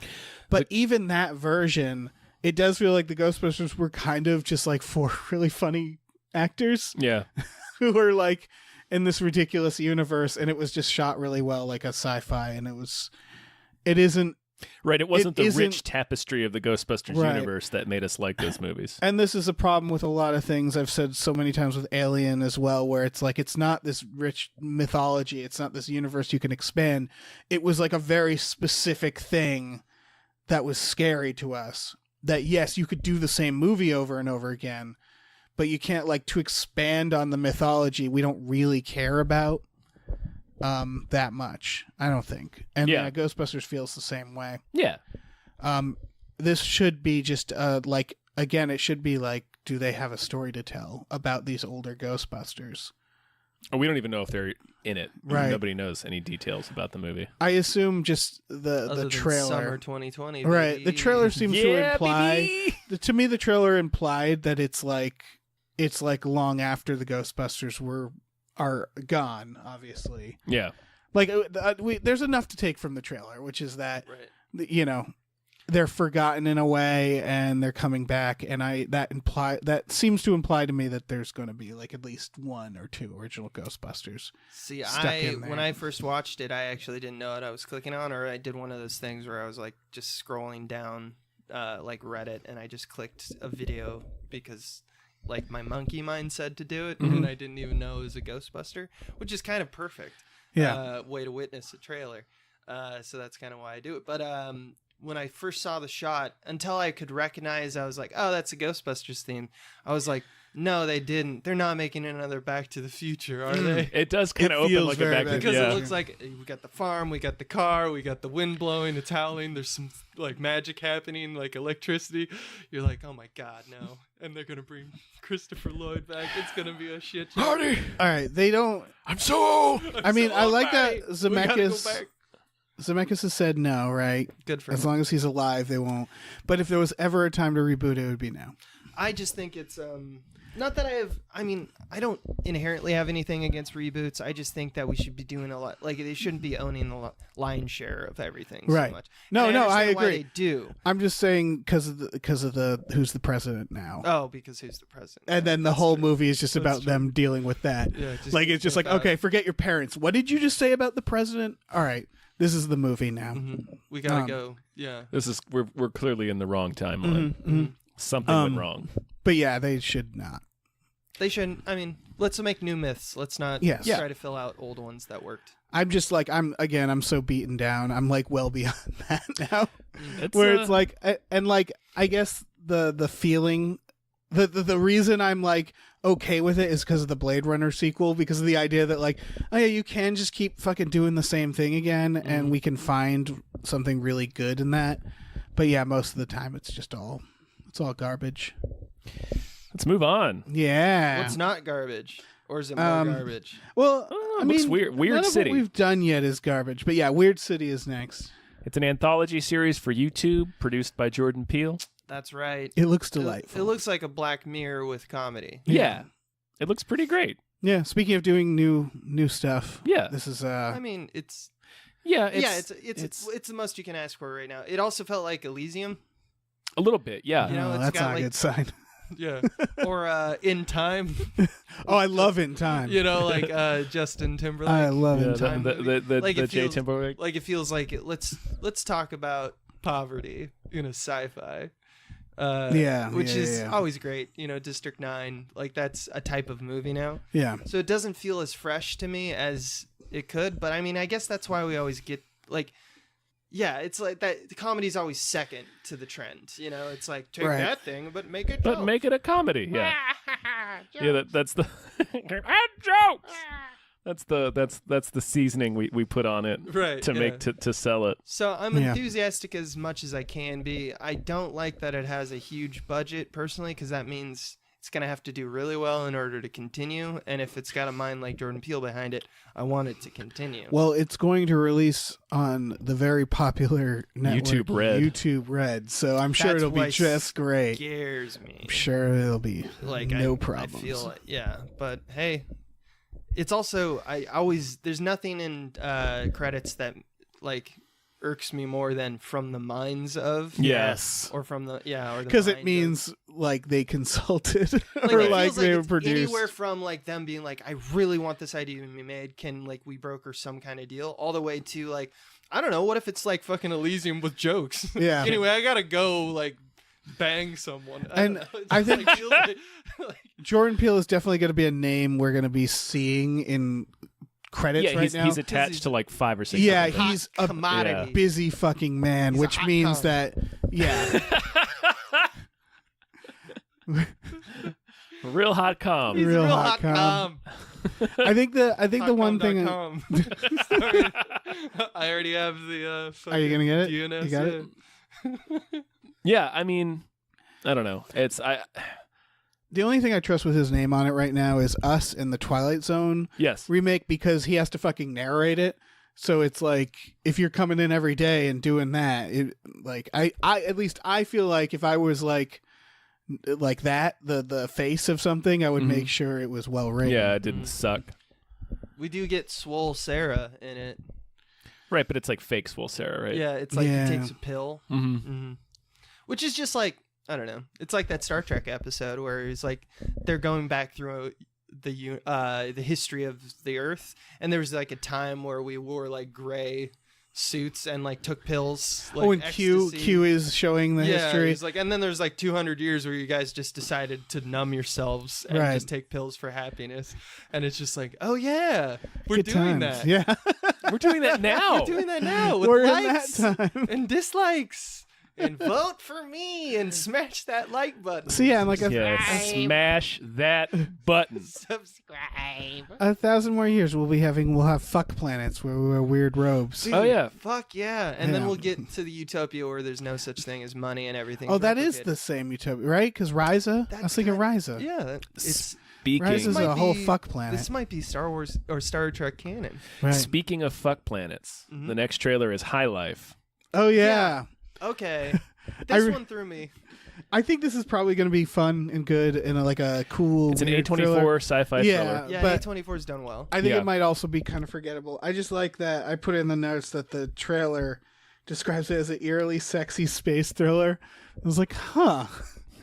But even that version, it does feel like the Ghostbusters were kind of just like four really funny actors. Yeah. Who were like in this ridiculous universe, and it was just shot really well, like a sci-fi, and it isn't right. It wasn't the rich tapestry of the Ghostbusters universe that made us like those movies. And this is a problem with a lot of things I've said so many times with Alien as well, where it's like, it's not this rich mythology. It's not this universe you can expand. It was like a very specific thing that was scary to us, that yes, you could do the same movie over and over again, but you can't, like, to expand on the mythology we don't really care about that much, I don't think. And Ghostbusters feels the same way. Yeah. This should be just like, again, it should be like, do they have a story to tell about these older Ghostbusters? Oh, we don't even know if they're in it. Right. Nobody knows any details about the movie. I assume just the trailer. Summer 2020. Right. Baby. The trailer seems to imply, to me, the trailer implied that it's like long after the Ghostbusters were are gone, obviously. Yeah. Like there's enough to take from the trailer, which is that Right. you know, they're forgotten in a way and they're coming back, and that seems to imply to me that there's going to be like at least 1 or 2 original Ghostbusters. See, stuck in there. when I first watched it, I actually didn't know what I was clicking on, or I did one of those things where I was like just scrolling down like Reddit, and I just clicked a video because like my monkey mind said to do it, and I didn't even know it was a Ghostbuster, which is kind of perfect. Way to witness a trailer. So that's kind of why I do it. But when I first saw the shot, until I could recognize, I was like, oh, that's a Ghostbusters theme. I was like, no, they didn't. They're not making another Back to the Future, are they? It does kind of open feels like a very back bad. Because yeah. it looks like we got the farm, we got the car, we got the wind blowing, it's howling, there's some like magic happening, like electricity. You're like, oh my god, no. And they're going to bring Christopher Lloyd back. It's going to be a shit show. Party! All right, they don't. I'm so old! I mean, I like that We gotta go Zemeckis. back. Zemeckis has said no, right? Good for As him. long as he's alive, they won't. But if there was ever a time to reboot, it would be now. I just think it's not that I don't inherently have anything against reboots. I just think that we should be doing a lot, like they shouldn't be owning the lion's share of everything Right. so much. No, And I understand why agree. they do. I'm just saying because of the who's the president now. Oh, because who's the president? And then the That's whole true. movie is just That's about true. them dealing with that. Yeah, just Like it's just like, about- okay, forget your parents. What did you just say about the president? All right, this is the movie now. We gotta Um, go. Yeah. This is we're clearly in the wrong timeline. Mm-hmm. Something went wrong. But yeah, they should not. They shouldn't. I mean, let's make new myths. Let's not Yes. try to fill out old ones that worked. I'm just like I'm so beaten down. I'm like well beyond that now. It's, Where it's like and like I guess the feeling the reason I'm like okay with it is because of the Blade Runner sequel, because of the idea that like, oh yeah, you can just keep fucking doing the same thing again and we can find something really good in that. But yeah, most of the time it's all garbage. Let's move on. Yeah. What's not garbage? Or is it more Um, garbage? Well, Oh, I it looks mean, weird. Weird none of City. what we've done yet is garbage. But yeah, Weird City is next. It's an anthology series for YouTube, produced by Jordan Peele. That's right. It looks It delightful. looks like a Black Mirror with comedy. Yeah. It looks pretty great. Yeah, speaking of doing new stuff. Yeah. This is I mean, it's It's the most you can ask for right now. It also felt like Elysium. a little bit, yeah. You know, it's that's got, not like- a good sign. Yeah. Or In Time. Oh, I love In Time. You know, like Justin Timberlake. I love Yeah, In Time. the Like, it Jay feels- Timberlake. Like it feels like it. Let's talk about poverty in a sci-fi. Which is yeah. always great. You know, District 9, like that's a type of movie now. Yeah. So it doesn't feel as fresh to me as it could, but I mean, I guess that's why we always get like, yeah, it's like that. The comedy's always second to the trend. You know, it's like take Right. that thing, but make it. But joke. make it a comedy, yeah. Yeah, that's the jokes. That's the seasoning we put on it Right, to yeah. make to sell it. So I'm Yeah. enthusiastic as much as I can be. I don't like that it has a huge budget personally, because that means it's gonna have to do really well in order to continue. And if it's got a mind like Jordan Peele behind it, I want it to continue. Well, it's going to release on the very popular network, YouTube Red. So I'm sure That's it'll be why just great. Scares me. I'm sure it'll be Like no I problems. feel like, yeah, but hey, it's also there's nothing in credits that like irks me more than from the minds of Yes. or from the or the Because it mind of- means like they consulted like, or it like feels they were it's produced. anywhere from like them being like, I really want this idea to be made, can like we broker some kind of deal, all the way to like, I don't know, what if it's like fucking Elysium with jokes? Yeah. Anyway, I gotta go like bang someone. I don't And know. It I just, think- like, feels like- Jordan Peele is definitely going to be a name we're going to be seeing in credits Yeah, right now. he's attached to like 5 or 6. Yeah, other things. he's a commodity. busy fucking man, He's a which hot means com. that yeah, real hot com. He's Real real hot hot com. com. I think the one thing. Hotcom.com. Sorry. I already have the. Are you gonna get it? DNS, You got yeah. it? Yeah, I mean, I don't know. The only thing I trust with his name on it right now is Us in the Twilight Zone Yes. remake, because he has to fucking narrate it. So it's like if you're coming in every day and doing that, it like I at least I feel like if I was like that, the face of something, I would make sure it was well written. Yeah, it didn't suck. We do get Swole Sarah in it. Right, but it's like fake Swole Sarah, right? Yeah, it's like Yeah. he takes a pill. Mm-hmm. Which is just like, I don't know. It's like that Star Trek episode where it's like they're going back through the history of the Earth, and there was like a time where we wore like gray suits and like took pills. Like, and Q is showing the history. He's like, and then there's like 200 years where you guys just decided to numb yourselves and Right. just take pills for happiness, and it's just like, oh yeah, we're Good doing times. that. Yeah. We're doing that now. We're doing that now with We're in likes that time. and dislikes. And vote for me and smash that like button. So yeah, I'm like Yes, smash that button. Subscribe. 1,000 more years we'll have fuck planets where we wear weird robes. Dude, Oh, yeah. Fuck yeah. And then Yeah. we'll get to the utopia where there's no such thing as money and everything. Oh, that is the same utopia, right? Because Ryza, I was thinking Ryza. Yeah. It's Speaking, Ryza's might a whole be- fuck planet. This might be Star Wars or Star Trek canon. Right. speaking of fuck planets, the next trailer is High Life. Oh yeah. Okay. This re- one threw me. I think this is probably going to be fun and good and like a cool. It's an weird A24 thriller. sci-fi Yeah. thriller. Yeah, But- A24's done well. I think Yeah. it might also be kind of forgettable. I just like that I put in the notes that the trailer describes it as an eerily sexy space thriller. I was like, huh.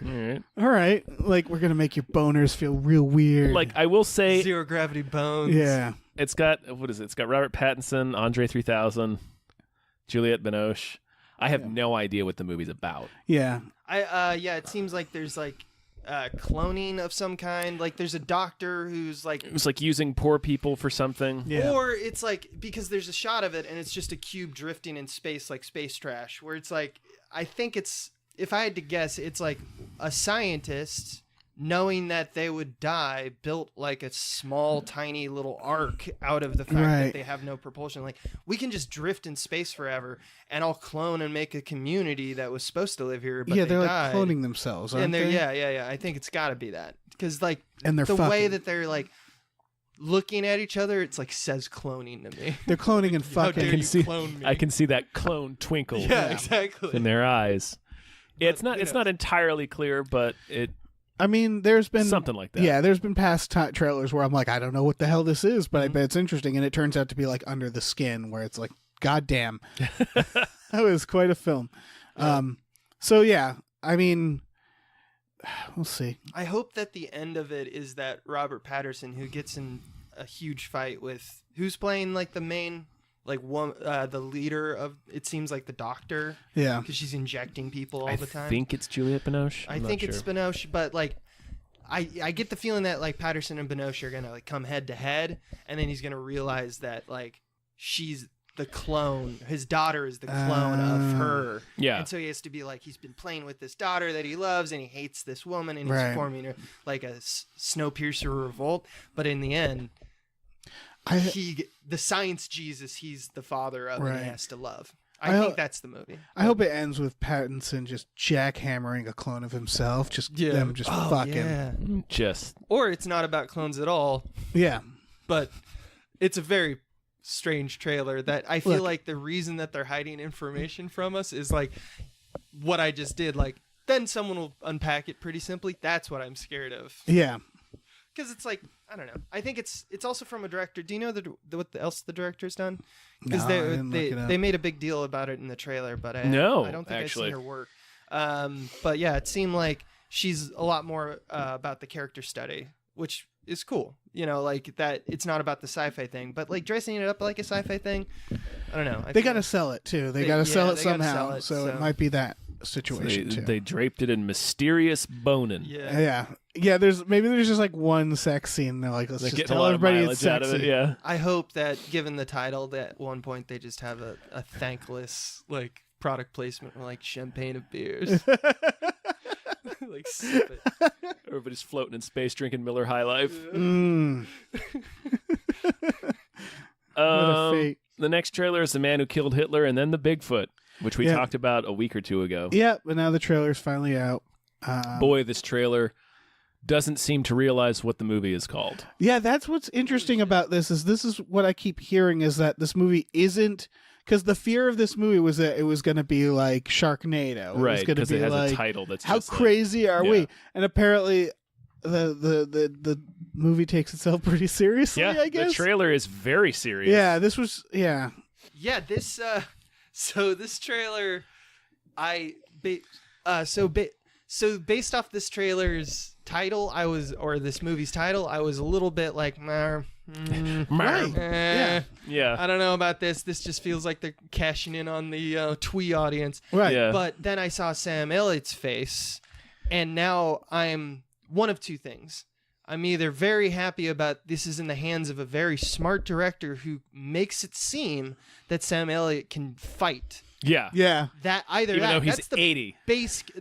All right. All right. Like, we're going to make your boners feel real weird. Like I will say, Zero gravity bones. yeah. it's got what is it? It's got Robert Pattinson, Andre 3000, Juliette Binoche. I have no idea what the movie's about. Yeah. Yeah, it seems like there's like cloning of some kind. Like there's a doctor who's like, It was like using poor people for something. Yeah. or it's like because there's a shot of it and it's just a cube drifting in space like space trash. Where it's like, I think it's, if I had to guess, it's like a scientist knowing that they would die built like a small tiny little arc out of the fact Right. that they have no propulsion. Like we can just drift in space forever and I'll clone and make a community that was supposed to live here, but yeah, they they're like died. cloning themselves, aren't And they're they? yeah. I think it's got to be that because like And they're the way fucking. that they're like looking at each other, it's like says cloning to me. They're cloning and How fucking. dare you see- clone me? I can see that clone twinkle Yeah, exactly. in their eyes. It's not. you It's know. not entirely clear, but it I mean, there's been something like that. Yeah, there's been past trailers where I'm like, I don't know what the hell this is, but I Mm-hmm. bet it's interesting, and it turns out to be like Under the Skin, where it's like, goddamn, that was quite a film. So yeah, I mean, we'll see. I hope that the end of it is that Robert Patterson, who gets in a huge fight with who's playing like the main, like one, the leader of, it seems like the doctor, Yeah, because she's injecting people all I the time. think it's Juliette Binoche. I I'm not think sure. it's Binoche, but like I get the feeling that like Patterson and Binoche are gonna like come head to head, and then he's gonna realize that like she's the clone, his daughter is the clone of her. Yeah. And so he has to be like, he's been playing with this daughter that he loves, and he hates this woman, and Right. he's forming her like a Snowpiercer revolt. But in the end, the science Jesus, he's the father of, and Right. he has to love. I I think hope- that's the movie. I hope it ends with Pattinson just jackhammering a clone of himself, just them just fucking. Yeah. Just Or it's not about clones at all, Yeah. but it's a very strange trailer that I feel Look. like the reason that they're hiding information from us is like what I just did. Like, then someone will unpack it pretty simply. That's what I'm scared of. Yeah. Because it's like, I don't know. I think it's also from a director. Do you know what else the director's done? Because No, I didn't look it up. they made a big deal about it in the trailer, but I No, don't think actually. I've seen her work. But yeah, it seemed like she's a lot more about the character study, which is cool. You know, like that. It's not about the sci-fi thing, but like dressing it up like a sci-fi thing. I don't know. I They feel got to like- sell it too. They They- got to sell yeah, it they gotta somehow. sell it, so it so- might be that they, situation too. they draped it in mysterious boning. Yeah. Yeah. There's just like one sex scene. They're like, let's They're just getting a tell lot of everybody it's mileage out of sexy. it. Yeah. I hope that given the title, that at one point they just have a thankless like product placement, like champagne of beers. Like sip it. Everybody's floating in space, drinking Miller High Life. Mm. What a fate. The next trailer is The Man Who Killed Hitler and then The Bigfoot, which we Yeah. talked about a week or two ago. Yeah, but now the trailer's finally out. Boy, this trailer doesn't seem to realize what the movie is called. Yeah, that's what's interesting about this is what I keep hearing is that this movie isn't, because the fear of this movie was that it was going to be like Sharknado. Right, It was going to because be it has like, a title that's how just like- crazy are Yeah. we? And apparently the movie takes itself pretty seriously, Yeah, I guess. the trailer is very serious. Yeah, this was, yeah. Yeah, this so this trailer so based off this trailer's title, this movie's title, I was a little bit like, Right. Yeah. I don't know about this. This just feels like they're cashing in on the twee audience. Right. Yeah. But then I saw Sam Elliott's face, and now I'm one of two things. I'm either very happy about this is in the hands of a very smart director who makes it seem that Sam Elliott can fight. Yeah. Yeah. That either Even that, though he's that's the 80.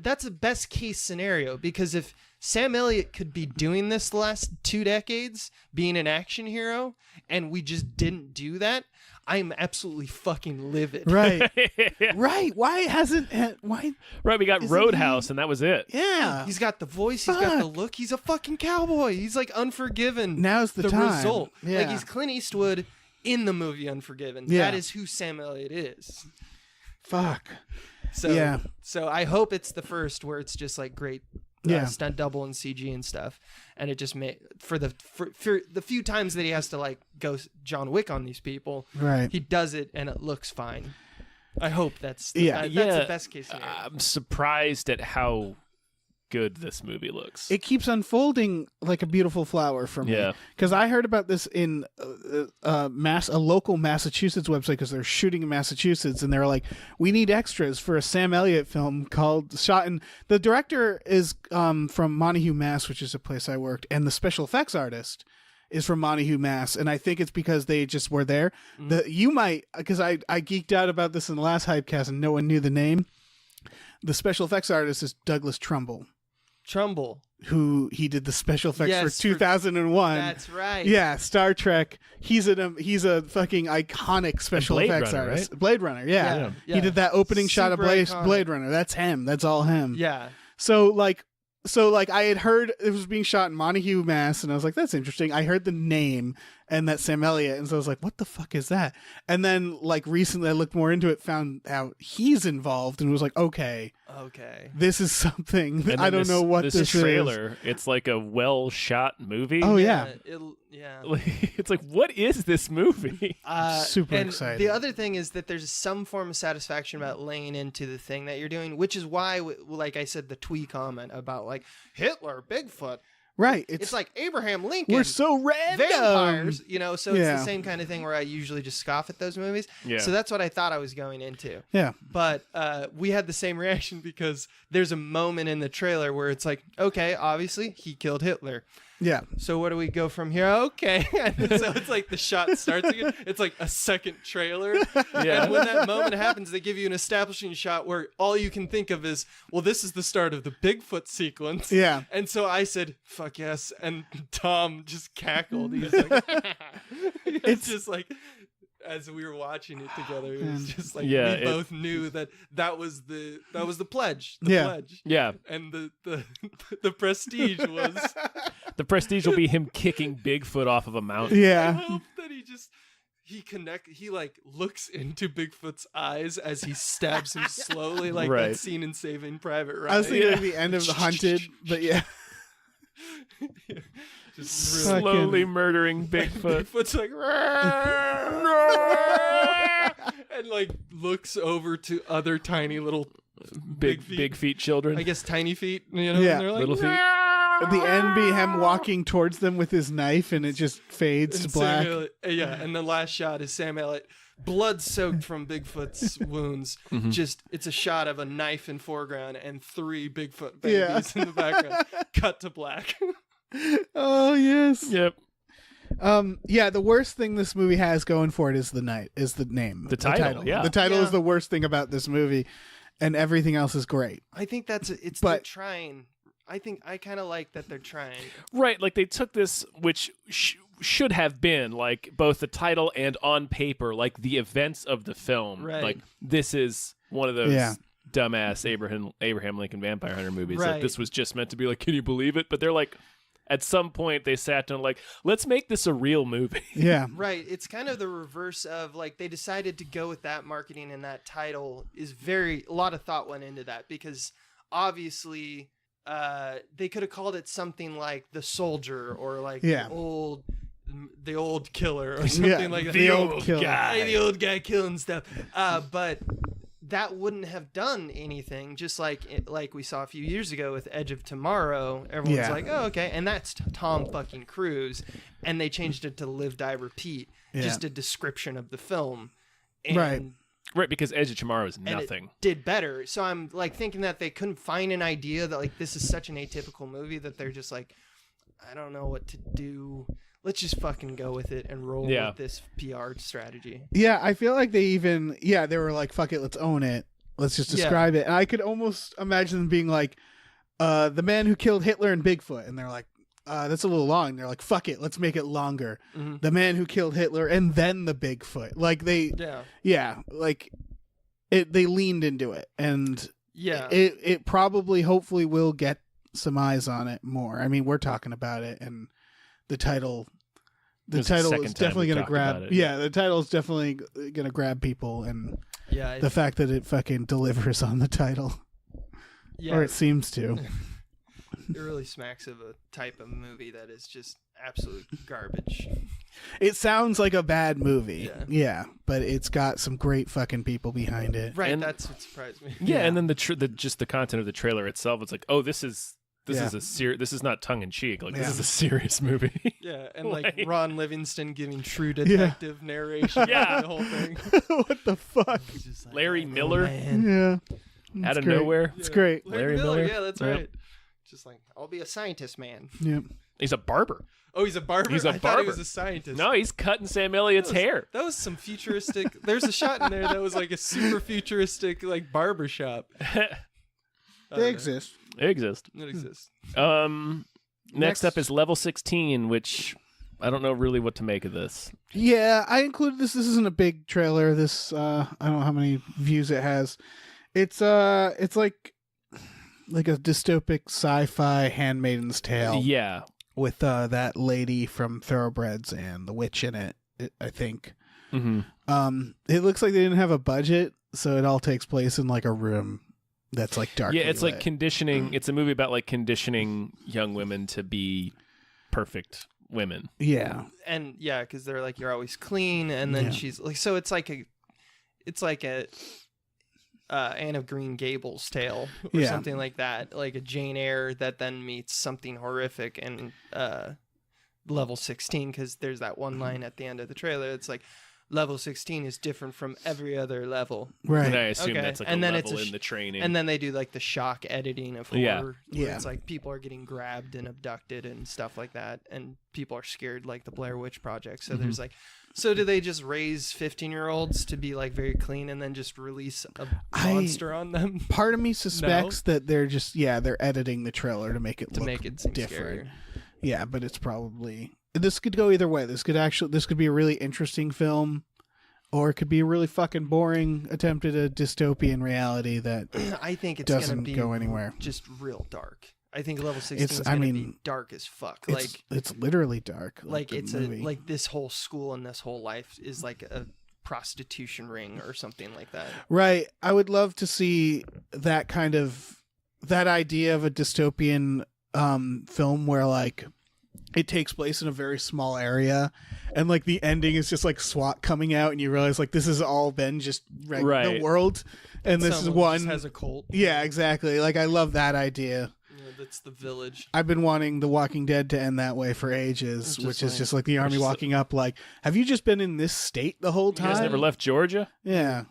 that's a best case scenario, because if Sam Elliott could be doing this the last 2 decades, being an action hero, and we just didn't do that, I'm absolutely fucking livid. Right. Right. Why? Right, we got Isn't Roadhouse, and that was it. Yeah. He's got the voice, he's got the Fuck. look, he's a fucking cowboy. He's like Unforgiven. Now's the time. result. Yeah. Like he's Clint Eastwood in the movie Unforgiven. Yeah. That is who Sam Elliott is. Fuck. So Yeah. so I hope it's the first where it's just like great Yeah. stunt double and CG and stuff, and it just for the few times that he has to like go John Wick on these people, Right. he does it and it looks fine. I hope that's Yeah. that's Yeah. the best case scenario. I'm surprised at how good this movie looks. It keeps unfolding like a beautiful flower for me. Yeah. Because I heard about this in a local Massachusetts website, because they're shooting in Massachusetts, and they're like, we need extras for a Sam Elliott film shot in. The director is from Montague, Mass, which is a place I worked, and the special effects artist is from Montague, Mass, and I think it's because they just were there. You might, because I geeked out about this in the last Hypecast, and no one knew the name. The special effects artist is Douglas Trumbull, who he did the special effects Yes, for 2001. That's right. Yeah, Star Trek. He's a fucking iconic special Blade effects Runner, artist. right? Blade Runner, yeah. Yeah. He did that opening shot of Super iconic. Blade Runner. That's him. That's all him. Yeah. So I had heard it was being shot in Montague, Mass, and I was like, that's interesting. I heard the name and that Sam Elliott, and so I was like, what the fuck is that? And then like recently I looked more into it, found out he's involved, and was like, okay, this is something. And I then don't know what this trailer. It's like a well shot movie. Oh yeah. It's like, what is this movie? Super and excited. The other thing is that there's some form of satisfaction about laying into the thing that you're doing, which is why, like I said, the twee comment about like Hitler, Bigfoot. Right. It's like Abraham Lincoln. We're so random. Vampires, so Yeah. it's the same kind of thing where I usually just scoff at those movies. Yeah. So that's what I thought I was going into. Yeah. But we had the same reaction because there's a moment in the trailer where it's like, okay, obviously he killed Hitler. Yeah. So where do we go from here? Okay. And so it's like the shot starts again. It's like a second trailer. Yeah. And when that moment happens, they give you an establishing shot where all you can think of is, well, this is the start of the Bigfoot sequence. Yeah. And so I said, fuck yes. And Tom just cackled. He's like, it's just like, as we were watching it together, it was just like Yeah, we both knew that was the pledge. The Yeah. pledge. Yeah. And the prestige was The prestige will be him kicking Bigfoot off of a mountain. I Yeah. hope that he like looks into Bigfoot's eyes as he stabs him slowly, like Right. that scene in Saving Private Ryan. I was thinking Yeah. at the end of The Hunted, but yeah. Just really Fucking- Slowly murdering Bigfoot. Bigfoot's like and like looks over to other tiny little Big feet children. I guess tiny feet, Yeah. and they're like Little feet. At the end be him walking towards them with his knife, and it just fades to And black. Sam Elliott, yeah, and the last shot is Sam Elliott, blood soaked from Bigfoot's wounds. Just it's a shot of a knife in foreground and 3 Bigfoot babies in the background. Cut to black. Oh yes. Yep. Yeah, the worst thing this movie has going for it is the name. The title, yeah. The title Yeah. is the worst thing about this movie, and everything else is great. I think they're But- trying. I think I kind of like that they're trying. Right, like they took this, which should have been like both the title and on paper, like the events of the film. Right. Like this is one of those Yeah. dumbass Abraham Lincoln Vampire Hunter movies. Right. Like this was just meant to be like, can you believe it? But they're like, at some point they sat down like, let's make this a real movie. Yeah. Right. It's kind of the reverse of like they decided to go with that marketing and that title is a lot of thought went into that because obviously they could have called it something like The Soldier or like Yeah. the old killer or something like that. The old killer. Guy. The old guy killing stuff. But that wouldn't have done anything. Just like we saw a few years ago with Edge of Tomorrow. Everyone's like, oh, okay. And that's Tom fucking Cruise. And they changed it to Live, Die, Repeat. Yeah. Just a description of the film. And Right, because Edge of Tomorrow is and nothing. it did better. So I'm like thinking that they couldn't find an idea that like this is such an atypical movie that they're just like, I don't know what to do. Let's just fucking go with it and roll with this PR strategy. Yeah, I feel like they were like, fuck it, let's own it. Let's just describe it. And I could almost imagine them being like, the man who killed Hitler and Bigfoot. And they're like, that's a little long. And they're like, fuck it, let's make it longer. Mm-hmm. The man who killed Hitler and then the Bigfoot. Like they leaned into it. And it probably, hopefully will get some eyes on it more. I mean, we're talking about it and the title is definitely going to grab. Yeah, the title is definitely going to grab people, and the fact that it fucking delivers on the title, or it seems to. It really smacks of a type of movie that is just absolute garbage. It sounds like a bad movie, but it's got some great fucking people behind it. Right, and that's what surprised me. Yeah, and then just the content of the trailer itself, it's like, oh, this is this is not tongue in cheek. Like this is a serious movie. Yeah, and like Ron Livingston giving true detective narration. The whole thing. What the fuck? Like, Larry Miller. Yeah, Out of nowhere. It's great. Larry Miller. Yeah, that's right. Just like, I'll be a scientist, man. Yeah. He's a barber. Oh, he's a barber? He's a I barber. thought he was a scientist. No, he's cutting Sam Elliott's hair. That was some futuristic. There's a shot in there that was like a super futuristic like barber shop. They exist. They exist. It exists. Next up is Level 16, which I don't know really what to make of this. Yeah, I included this. This isn't a big trailer. This I don't know how many views it has. It's like a dystopic sci-fi Handmaiden's Tale. Yeah. With that lady from Thoroughbreds and the witch in it, I think. Mm-hmm. It looks like they didn't have a budget, so it all takes place in like a room that's like dark. Yeah, it's lit. like conditioning. It's a movie about like conditioning young women to be perfect women. Yeah. And because they're like, you're always clean, and then she's like, so it's like a Anne of Green Gables tale or something like that, like a Jane Eyre that then meets something horrific in Level 16, because there's that one line at the end of the trailer. It's like, Level 16 is different from every other level. Right. And I assume that's like and a then level it's in the training. And then they do like the shock editing of horror. Yeah. It's like people are getting grabbed and abducted and stuff like that. And people are scared, like the Blair Witch Project. So there's like, so do they just raise 15-year-olds to be like very clean and then just release a monster on them? Part of me suspects that they're just, they're editing the trailer to make it look seem different. Scarier. Yeah, but it's probably, this could go either way. This could be a really interesting film, or it could be a really fucking boring attempt at a dystopian reality that I think it's doesn't gonna go anywhere. Just real dark. I think Level 16 is going to be dark as fuck. It's literally dark. It's like this whole school and this whole life is like a prostitution ring or something like that. Right. I would love to see that idea of a dystopian film where like it takes place in a very small area, and like the ending is just like SWAT coming out, and you realize like this has all been just the world, and this is one just has a cult. Yeah, exactly. Like I love that idea. That's the village. I've been wanting The Walking Dead to end that way for ages, which is just like the army walking up like, have you just been in this state the whole time? You guys never left Georgia? Yeah.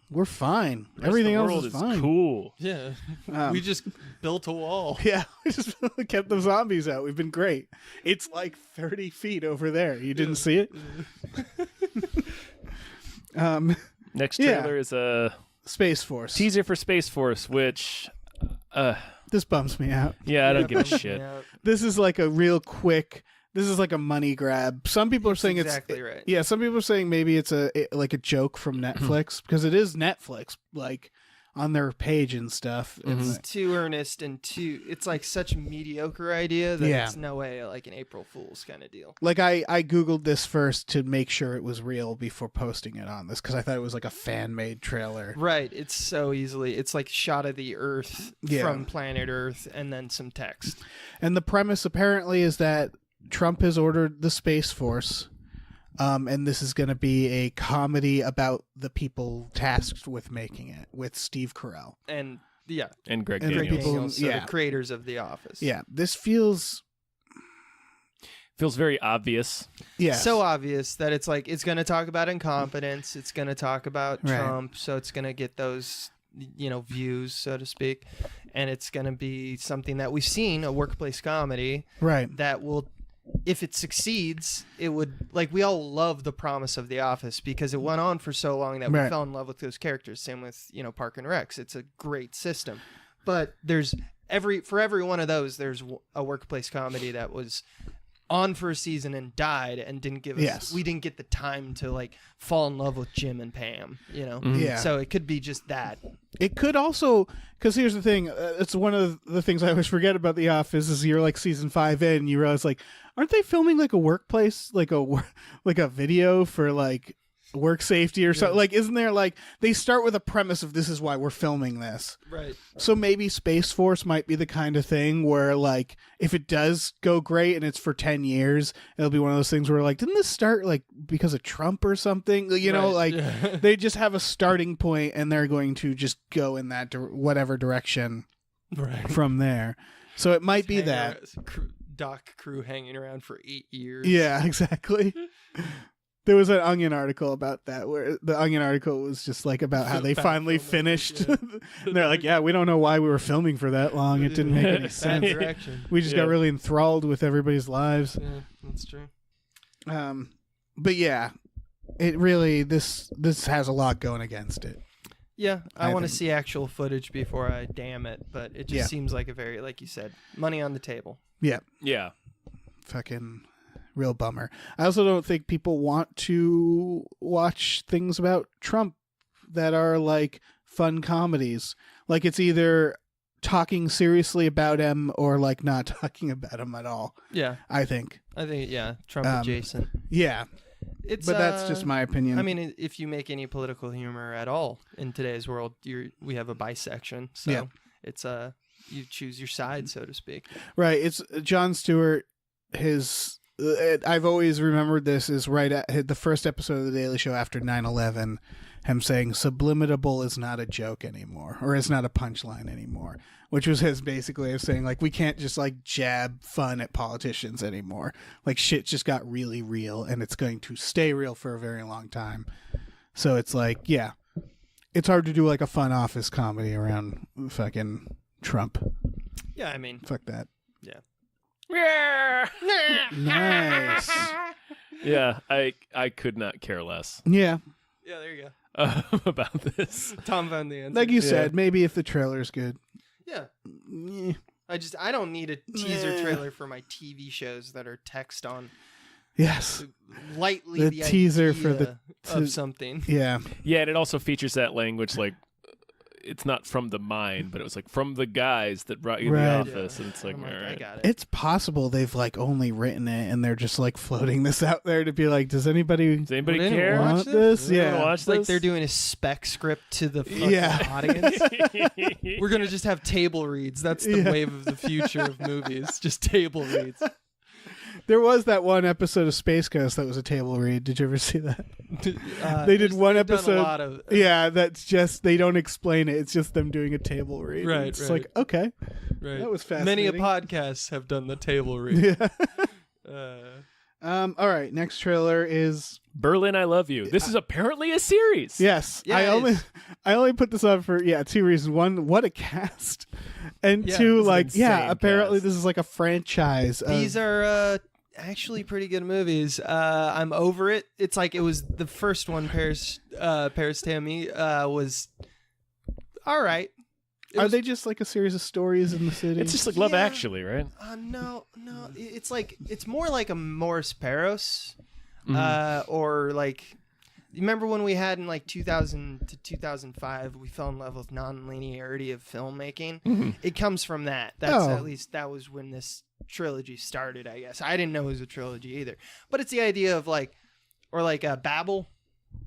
We're fine. Everything else is fine. Cool. Yeah. We just built a wall. Yeah. We just kept the zombies out. We've been great. It's like 30 feet over there. You didn't see it? Next trailer is a Space Force. Teaser for Space Force, which this bums me out. Yeah, I don't give a shit. This is like a real quick. This is like a money grab. Some people are saying exactly right. Yeah, some people are saying maybe it's like a joke from Netflix because it is Netflix. Like on their page and stuff. It's too earnest and it's like such a mediocre idea that it's no way like an April Fool's kind of deal. Like I Googled this first to make sure it was real before posting it on this, because I thought it was like a fan-made trailer. Right. It's so easily, it's like shot of the Earth from planet Earth and then some text. And the premise apparently is that Trump has ordered the Space Force, and this is going to be a comedy about the people tasked with making it, with Steve Carell. And Greg And Daniels. people- the creators of The Office. Yeah, this feels Feels very obvious. yeah So obvious that it's like it's going to talk about incompetence, it's going to talk about Right. Trump, so it's going to get those views, so to speak, and it's going to be something that we've seen, a workplace comedy right. that will, if it succeeds, it would, like, we all love the promise of The Office because it went on for so long that we Right. fell in love with those characters. Same with Park and Recs. It's a great system, but there's for every one of those there's a workplace comedy that was on for a season and died and didn't give us we didn't get the time to like fall in love with Jim and Pam, Yeah. So it could be just that. It could also, because here's the thing, it's one of the things I always forget about The Office is you're like season 5 in and you realize like, aren't they filming like a workplace, like a video for like work safety or something? Like, isn't there like, they start with a premise of this is why we're filming this. Right. So maybe Space Force might be the kind of thing where like, if it does go great and it's for 10 years, it'll be one of those things where like, didn't this start like because of Trump or something? Like they just have a starting point and they're going to just go in that whatever direction from there. So it might be that. Doc crew hanging around for 8 years. Yeah, exactly. There was an Onion article about that where the Onion article was just like about how they finally finished. They're like, yeah, we don't know why we were filming for that long. It didn't make any sense. We just got really enthralled with everybody's lives. Yeah, that's true. But yeah, it really, this has a lot going against it. Yeah, I want to think. see actual footage before I damn it, but it just seems like a very, like you said, money on the table. Yeah. Yeah. Fucking real bummer. I also don't think people want to watch things about Trump that are like fun comedies. Like it's either talking seriously about him or like not talking about him at all. Yeah. I think. Trump adjacent. Yeah. But that's just my opinion. I mean, if you make any political humor at all in today's world, we have a bisection. So it's you choose your side, so to speak. Right. It's Jon Stewart. I've always remembered this is right at the first episode of The Daily Show after 9/11, him saying subliminable is not a joke anymore, or it's not a punchline anymore, which was his basic way of saying like we can't just like jab fun at politicians anymore. Like shit just got really real and it's going to stay real for a very long time. So it's like, yeah, it's hard to do like a fun office comedy around fucking Trump. Yeah, I mean, Fuck that. yeah. Nice. Yeah, I could not care less Yeah. Yeah, there you go. about this. Tom found the answer. Like you said, maybe if the trailer's good. Yeah. Yeah. I don't need a teaser trailer for my TV shows that are text on Yes. lightly The teaser for idea of something. Yeah. Yeah, and it also features that language like it's not from the mind, but it was like from the guys that brought you Right. the office, and it's like, I'm all I right. got it. It's possible they've like only written it and they're just like floating this out there to be like, does anybody Does anybody Would anyone care? watch want this? this? Anyone Yeah. watch It's like this? they're doing a spec script to the fucking Yeah. audience. We're gonna just have table reads. That's the Yeah. wave of the future of movies. Just table reads. There was that one episode of Space Ghost that was a table read. Did you ever see that? They did one they've done episode. A lot of, Yeah, that's just, they don't explain it. It's just them doing a table read. Right, It's right. like, okay. right. That was Many a fascinating. podcasts have done the table read. Yeah. All right. Next trailer is Berlin, I love you. This is apparently a series. yes. Yeah, I only put this on for 2 reasons. One, what a cast, and Yeah, two, it's an like insane apparently cast. this is like a franchise. These are actually pretty good movies. I'm over it. It's like it was the first one. Paris Tammy was all right. Are they just like a series of stories in the city? It's just like Love Yeah. Actually, right? No. It's more like a Morris Peros, or like remember when we had in like 2000 to 2005, we fell in love with non-linearity of filmmaking. Mm-hmm. It comes from that. That's at least that was when this trilogy started, I guess. I didn't know it was a trilogy either. But it's the idea of like, or like Babel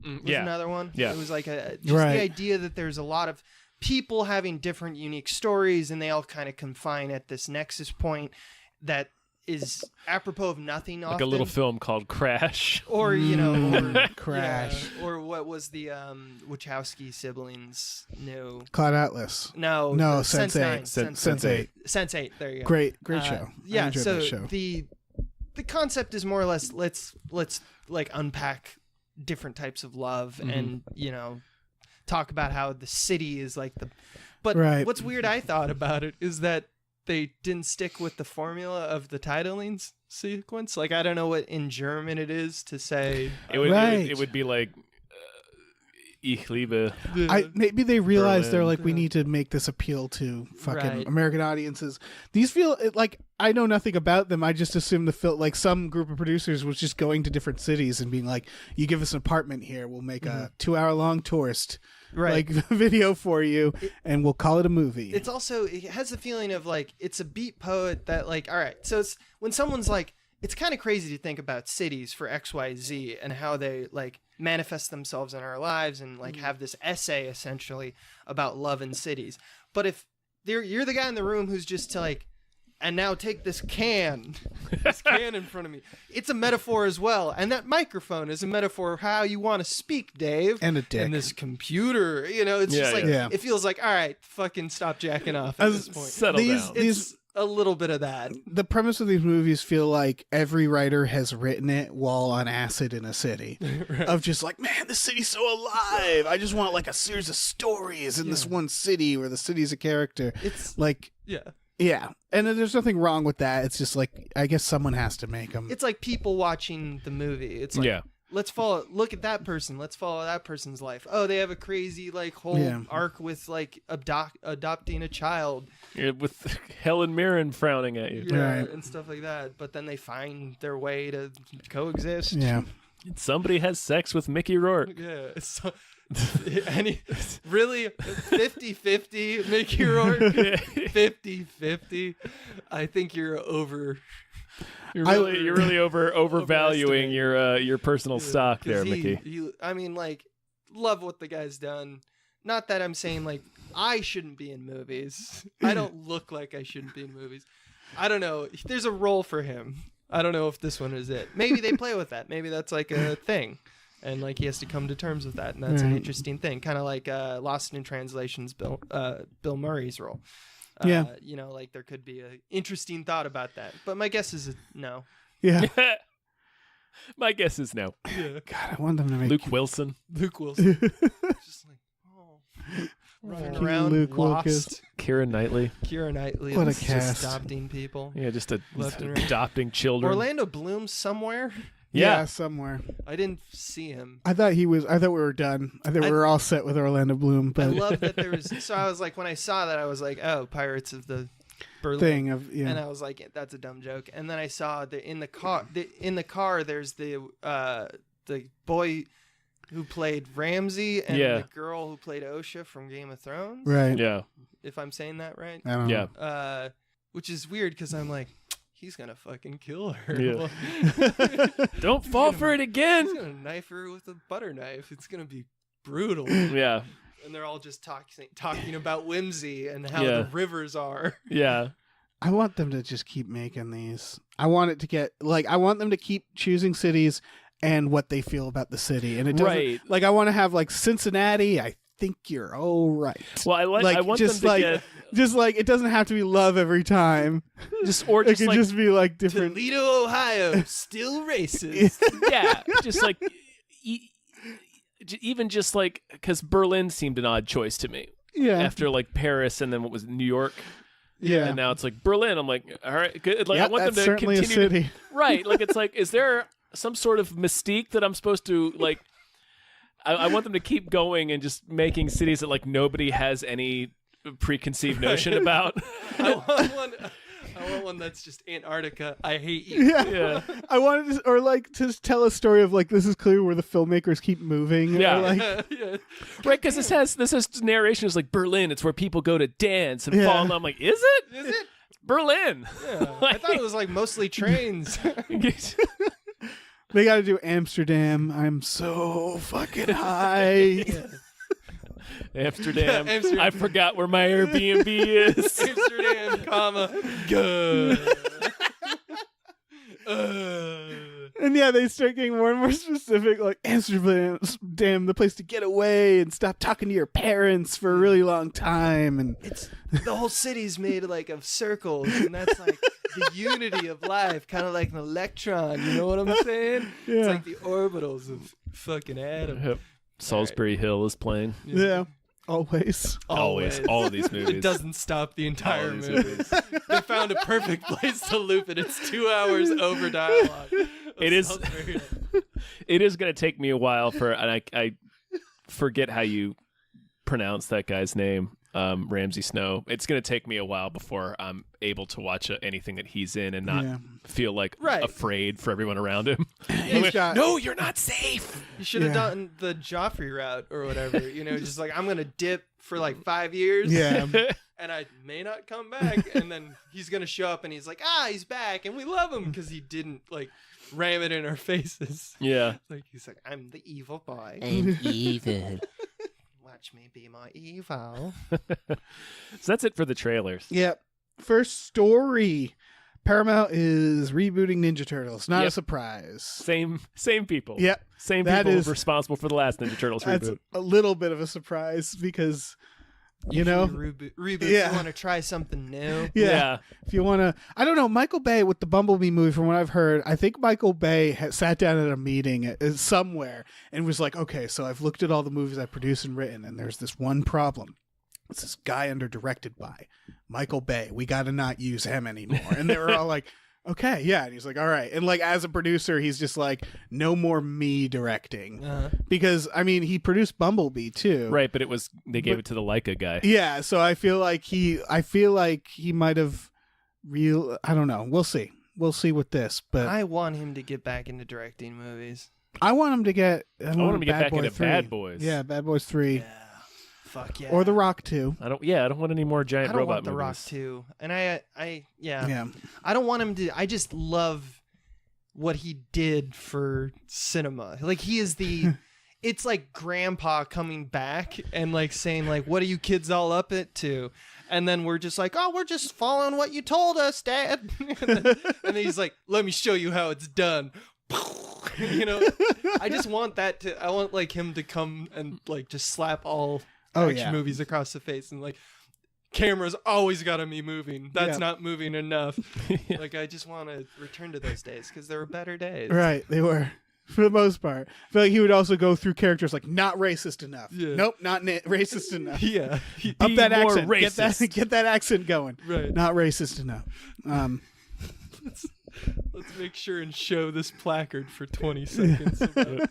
was another one. Yeah. It was like the idea that there's a lot of people having different unique stories, and they all kind of confine at this nexus point that is apropos of nothing. Like a little film called Crash. Or, you know, or, Crash. yeah, or what was the Wachowski siblings? No. Cloud Atlas. No. Sense8. Sense8. Sense8. There you go. Great show. I Yeah. enjoyed So that show. the concept is more or less let's like unpack different types of love and, you know, talk about how the city is like the. But what's weird I thought about it is that they didn't stick with the formula of the titling sequence. Like, I don't know what in German it is to say. It would be like, Ich liebe. Maybe they realized Berlin. they're like, we need to make this appeal to fucking American audiences. These feel like, I know nothing about them. I just assumed the film, like some group of producers was just going to different cities and being like, you give us an apartment here, we'll make a 2-hour-long tourist like video for you, and we'll call it a movie. It's also, it has the feeling of like, it's a beat poet that like, all right, so it's when someone's like, it's kind of crazy to think about cities for XYZ and how they like manifest themselves in our lives and like have this essay essentially about love in cities. But if you're the guy in the room who's just like, and now take this can in front of me. It's a metaphor as well. And that microphone is a metaphor of how you want to speak, Dave. And a dick. And this computer, you know, it's just like, it feels like, all right, fucking stop jacking off at this point. Settle down. It's a little bit of that. The premise of these movies feel like every writer has written it while on acid in a city. Of just like, man, the city's so alive. I just want like a series of stories in this one city where the city's a character. It's like... Yeah, and there's nothing wrong with that. It's just like, I guess someone has to make them. It's like people watching the movie. It's like, let's look at that person. Let's follow that person's life. Oh, they have a crazy like whole arc with like adopting a child. Yeah, with Helen Mirren frowning at you. And stuff like that. But then they find their way to coexist. Yeah. Somebody has sex with Mickey Rourke. Yeah. So, really 50-50 Mickey Rourke? 50-50. I think you're really overvaluing your personal stock there, Mickey. I mean, like, love what the guy's done. Not that I'm saying like I shouldn't be in movies. I don't look like I shouldn't be in movies. I don't know. There's a role for him. I don't know if this one is it. Maybe they play with that. Maybe that's like a thing. And like he has to come to terms with that, and that's an interesting thing. Kind of like Lost in Translation's Bill Murray's role. You know, like there could be an interesting thought about that. But my guess is no. Yeah. My guess is no. Yeah. God, I want them to make Luke Wilson. Just like running around, Luke lost. Wilkes. Keira Knightley. What a just cast. adopting people. Yeah, just Left and right. adopting children. Orlando Bloom somewhere. Yeah, somewhere. I didn't see him. I thought we were done. I thought we were all set with Orlando Bloom. But I love that there was. So I was like, when I saw that, I was like, oh, Pirates of the Berlin thing of and I was like, that's a dumb joke. And then I saw in the car, there's the boy who played Ramsay and the girl who played Osha from Game of Thrones. Right. Yeah. If I'm saying that right. I don't know. Which is weird because I'm like, he's gonna fucking kill her. Yeah. Don't fall for it again. He's gonna knife her with a butter knife. It's gonna be brutal. Yeah. And they're all just talking about whimsy and how the rivers are. Yeah. I want them to just keep making these. I want them to keep choosing cities and what they feel about the city. And it doesn't like, I want to have like Cincinnati. I think you're all right. Well, I want just them to like, just like, it doesn't have to be love every time. It could like, just be like different. Toledo, Ohio, still racist. Yeah. Just like, even just like, because Berlin seemed an odd choice to me. Yeah. After like Paris and then what was it, New York? Yeah. And now it's like Berlin. I'm like, all right, good. Like, I want them to certainly continue. A city. Right. Like, it's like, is there some sort of mystique that I'm supposed to like? I want them to keep going and just making cities that like nobody has any preconceived notion about. I I want one that's just Antarctica. I hate you. Yeah. I wanted to, or like to tell a story of like this is clearly where the filmmakers keep moving. Yeah. Or, like, Yeah. Right, because this has narration is like Berlin. It's where people go to dance and fall in love. I'm like, is it? Is it? Berlin. Yeah. I thought it was like mostly trains. they got to do Amsterdam. I'm so fucking high. Amsterdam. Amsterdam. I forgot where my Airbnb is. Amsterdam, comma, good. And yeah, they start getting more and more specific, like Amsterdam, the place to get away and stop talking to your parents for a really long time. And It's the whole city's made like of circles, and that's like the unity of life, kind of like an electron. You know what I'm saying? Yeah. It's like the orbitals of fucking atom. Salisbury Hill is playing. yeah, always. Always. All of these movies. It doesn't stop the entire All these movie. They found a perfect place to loop it. It's 2 hours over dialogue. It is. It is going to take me a while and I forget how you pronounce that guy's name, Ramsay Snow. It's going to take me a while before I'm able to watch anything that he's in and not feel like afraid for everyone around him. No, you're not safe. You should have done the Joffrey route or whatever. You know, just like I'm going to dip for like 5 years. Yeah. And I may not come back. And then he's going to show up and he's like, he's back. And we love him because he didn't like ram it in our faces. Yeah. Like he's like, I'm the evil boy. I'm evil. Watch me be my evil. So that's it for the trailers. Yep. First story. Paramount is rebooting Ninja Turtles. Not a surprise. Same people. Yep. Same That people is- responsible for the last Ninja Turtles That's reboot. a little bit of a surprise because, you know, Reboot. Yeah. You want to try something new? yeah. If you want to, I don't know, Michael Bay with the Bumblebee movie, from what I've heard, I think Michael Bay sat down at a meeting somewhere and was like, okay, so I've looked at all the movies I've produced and written, and there's this one problem. It's this guy under directed by Michael Bay. We got to not use him anymore. And they were all like, okay, yeah. And he's like, all right. And like, as a producer, he's just like, no more me directing. Because, I mean, he produced Bumblebee too. Right, but they gave it to the Leica guy. Yeah, so I feel like he might have I don't know. We'll see. We'll see with this, but I want him to get back into directing movies. I want him to get I want him to get back into 3. Bad Boys. Yeah, Bad Boys 3 Yeah. Fuck yeah. or The Rock 2. I don't want any more giant I don't robot want The Rock movies. too. And I Yeah. I don't want him to. I just love what he did for cinema. Like he is the. It's like Grandpa coming back and like saying like, "What are you kids all up to?" And then we're just like, "Oh, we're just following what you told us, Dad." and then he's like, "Let me show you how it's done." You know, I just want that to. I want like him to come and like just slap all action movies across the face and like. Camera's always got to be moving. That's not moving enough. Like, I just want to return to those days because there were better days. Right, they were. For the most part. I feel like he would also go through characters like not racist enough. Yeah. Nope, not racist enough. Yeah. Up that more accent. racist. Get that accent going. Right. Not racist enough. Let's make sure and show this placard for 20 seconds. About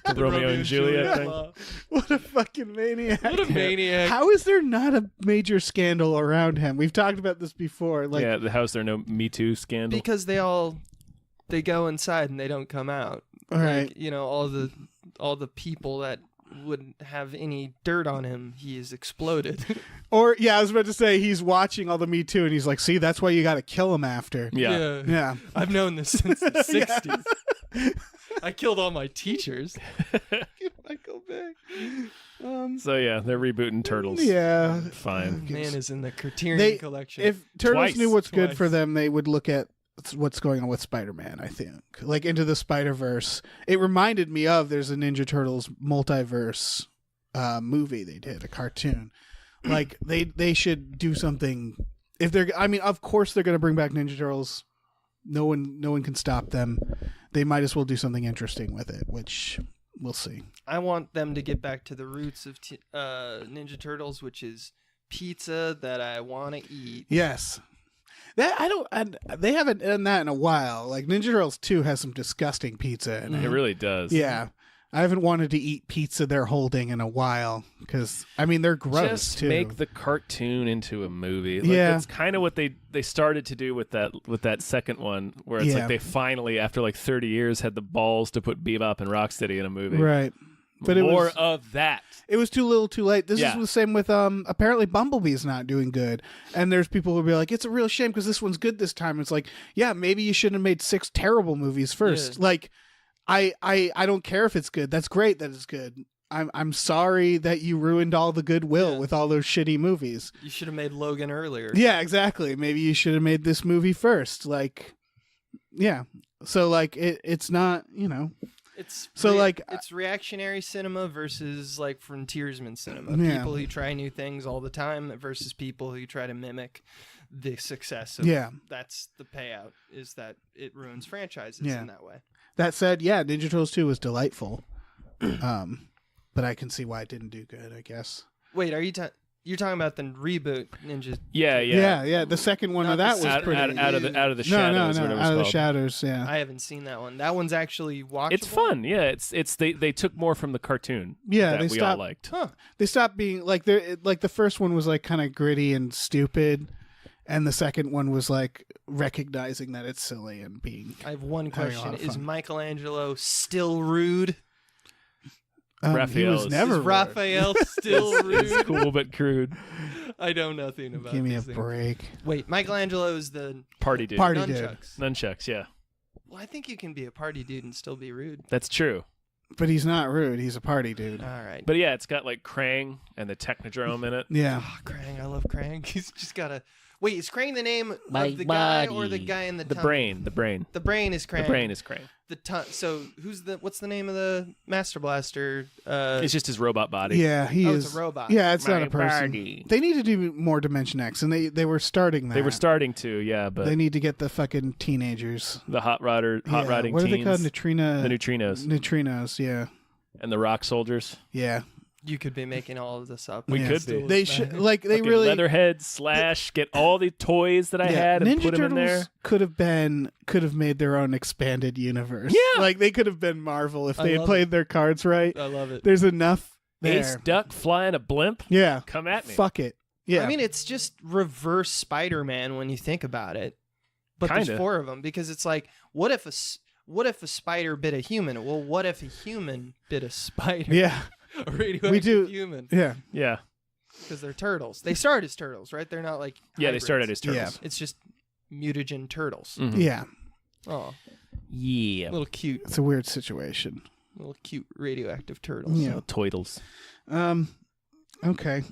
The Romeo and Juliet thing. law. What a fucking maniac. What a maniac. How is there not a major scandal around him? We've talked about this before. Like, Yeah, how's there no Me Too scandal? Because they go inside and they don't come out. All right. Like, you know, all the people that wouldn't have any dirt on him, he is exploded. Or, yeah, I was about to say he's watching all the Me Too and he's like, see, that's why you got to kill him after. Yeah. Yeah. I've known this since the 60s. I killed all my teachers. Michael Bay. So yeah, they're rebooting Turtles. Yeah. Fine. Man is in the Criterion They- collection. If Turtles Twice. knew what's good Twice. for them, they would look at what's going on with Spider-Man, I think. Like Into the Spider-Verse. It reminded me of there's a Ninja Turtles multiverse movie they did, a cartoon. Like they should do something. If they're, I mean, of course they're going to bring back Ninja Turtles. No one can stop them. They might as well do something interesting with it, which we'll see. I want them to get back to the roots of Ninja Turtles, which is pizza that I want to eat. Yes. They haven't done that in a while. Like Ninja Turtles 2 has some disgusting pizza in it. It really does. Yeah. I haven't wanted to eat pizza they're holding in a while because I mean they're gross Just too. make the cartoon into a movie. Like, Yeah. that's kind of what they started to do with that second one, where it's Yeah. like they finally, after like 30 years, had the balls to put Bebop and Rocksteady in a movie. Right. But More it was of that. it was too little, too late. This Yeah. is the same with apparently Bumblebee's not doing good, and there's people who will be like, it's a real shame because this one's good this time. It's like, yeah, maybe you shouldn't have made 6 terrible movies first. Yeah. Like, I don't care if it's good. That's great that it's good. I'm sorry that you ruined all the goodwill Yeah. with all those shitty movies. You should have made Logan earlier. Yeah, exactly. Maybe you should have made this movie first. Like, yeah. So like it's not, It's So, like, it's reactionary cinema versus like frontiersman cinema. Yeah. People who try new things all the time versus people who try to mimic the success of. Yeah. That's the payout, is that it ruins franchises Yeah. in that way. That said, yeah, Ninja Turtles 2 was delightful. But I can see why it didn't do good, I guess. Wait, you're talking about the reboot Ninja? Yeah. The second one Not of that the was Out, pretty. out of the no, shadows. no, or whatever it's out of the called. shadows. Yeah, I haven't seen that one. That one's actually watchable. It's fun. Yeah, it's they took more from the cartoon. Yeah, that they we stopped- all liked. Huh. they stopped being like the first one was like kind of gritty and stupid, and the second one was like recognizing that it's silly and being. I have one Having a question. lot of Is fun. Michelangelo still rude? He Raphael was is- never Is rude. Raphael still It's rude? cool but crude. I know nothing about Give me a these things. break. Wait, Michelangelo is the Party dude. Party dude. nunchucks. Nunchucks. Yeah, Well, I think you can be a party dude and still be rude. that's true. But he's not rude. He's a party dude. All right. But yeah, it's got like Krang and the Technodrome in it. Yeah. Oh, Krang, I love Krang. He's just got a. Wait, is Krang the name My of the guy or the body. guy in the The tongue? brain. The brain. The brain is Krang. The brain is Krang. The so what's the name of the Master Blaster? It's just his robot body. Yeah, he Oh, is. it's a robot. Yeah, it's not My a person. body. They need to do more Dimension X, and they were starting that. They were starting to, yeah, but They need to get the fucking teenagers. the hot Yeah, rodding what are teens, they called? Neutrino. the neutrinos, Neutrinos. Yeah. and the rock soldiers. Yeah. You could be making all of this up. We Yeah. could be. They should like they Fucking really. Leatherhead / get all the toys that I had and Ninja put them in Turtles there. could have made their own expanded universe. Yeah. Like they could have been Marvel if I they had love played their cards right. I love it. There's enough there. Ace Duck flying a blimp. Yeah. Come at me. Fuck it. Yeah. I mean, it's just reverse Spider-Man when you think about it. But Kinda. there's 4 of them because it's like, what if a spider bit a human? Well, what if a human bit a spider? yeah. A radioactive We do- human. Yeah. Yeah, Because they're turtles. They start as turtles, right? They're not like yeah. They hybrids. started as turtles. Yeah. It's just mutagen turtles. Mhm. Yeah. Oh, Yeah. little cute, It's a weird situation. little cute radioactive turtles. Yeah. So toidles. Okay.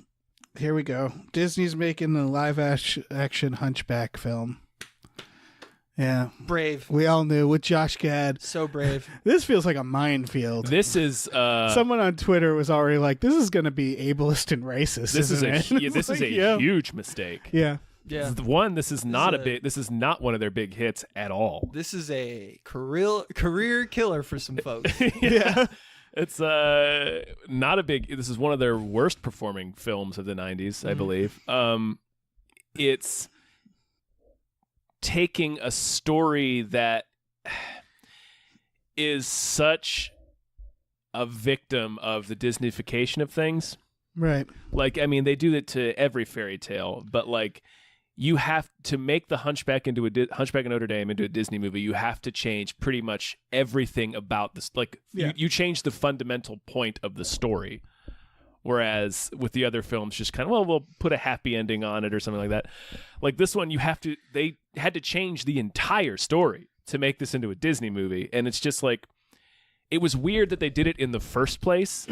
Here we go. Disney's making a live action Hunchback film. Yeah. Brave. We all knew with Josh Gad. So brave. This feels like a minefield. This is Someone on Twitter was already like, "This is going to be ableist and racist." this is isn't a it? hu- It's this is like, a yeah. huge mistake. Yeah. Yeah. This is not is a a- big. This is not one of their big hits at all. This is a career killer for some folks. Yeah. It's not a big. This is one of their worst performing films of the '90s, I believe. It's taking a story that is such a victim of the Disneyfication of things. Right. Like, I mean, they do that to every fairy tale, but like, you have to make the Hunchback into Hunchback of Notre Dame into a Disney movie. You have to change pretty much everything about this. Like, Yeah. you change the fundamental point of the story. Whereas with the other films, just kind of, well, we'll put a happy ending on it or something like that. Like this one, they had to change the entire story to make this into a Disney movie. And it's just like, it was weird that they did it in the first place.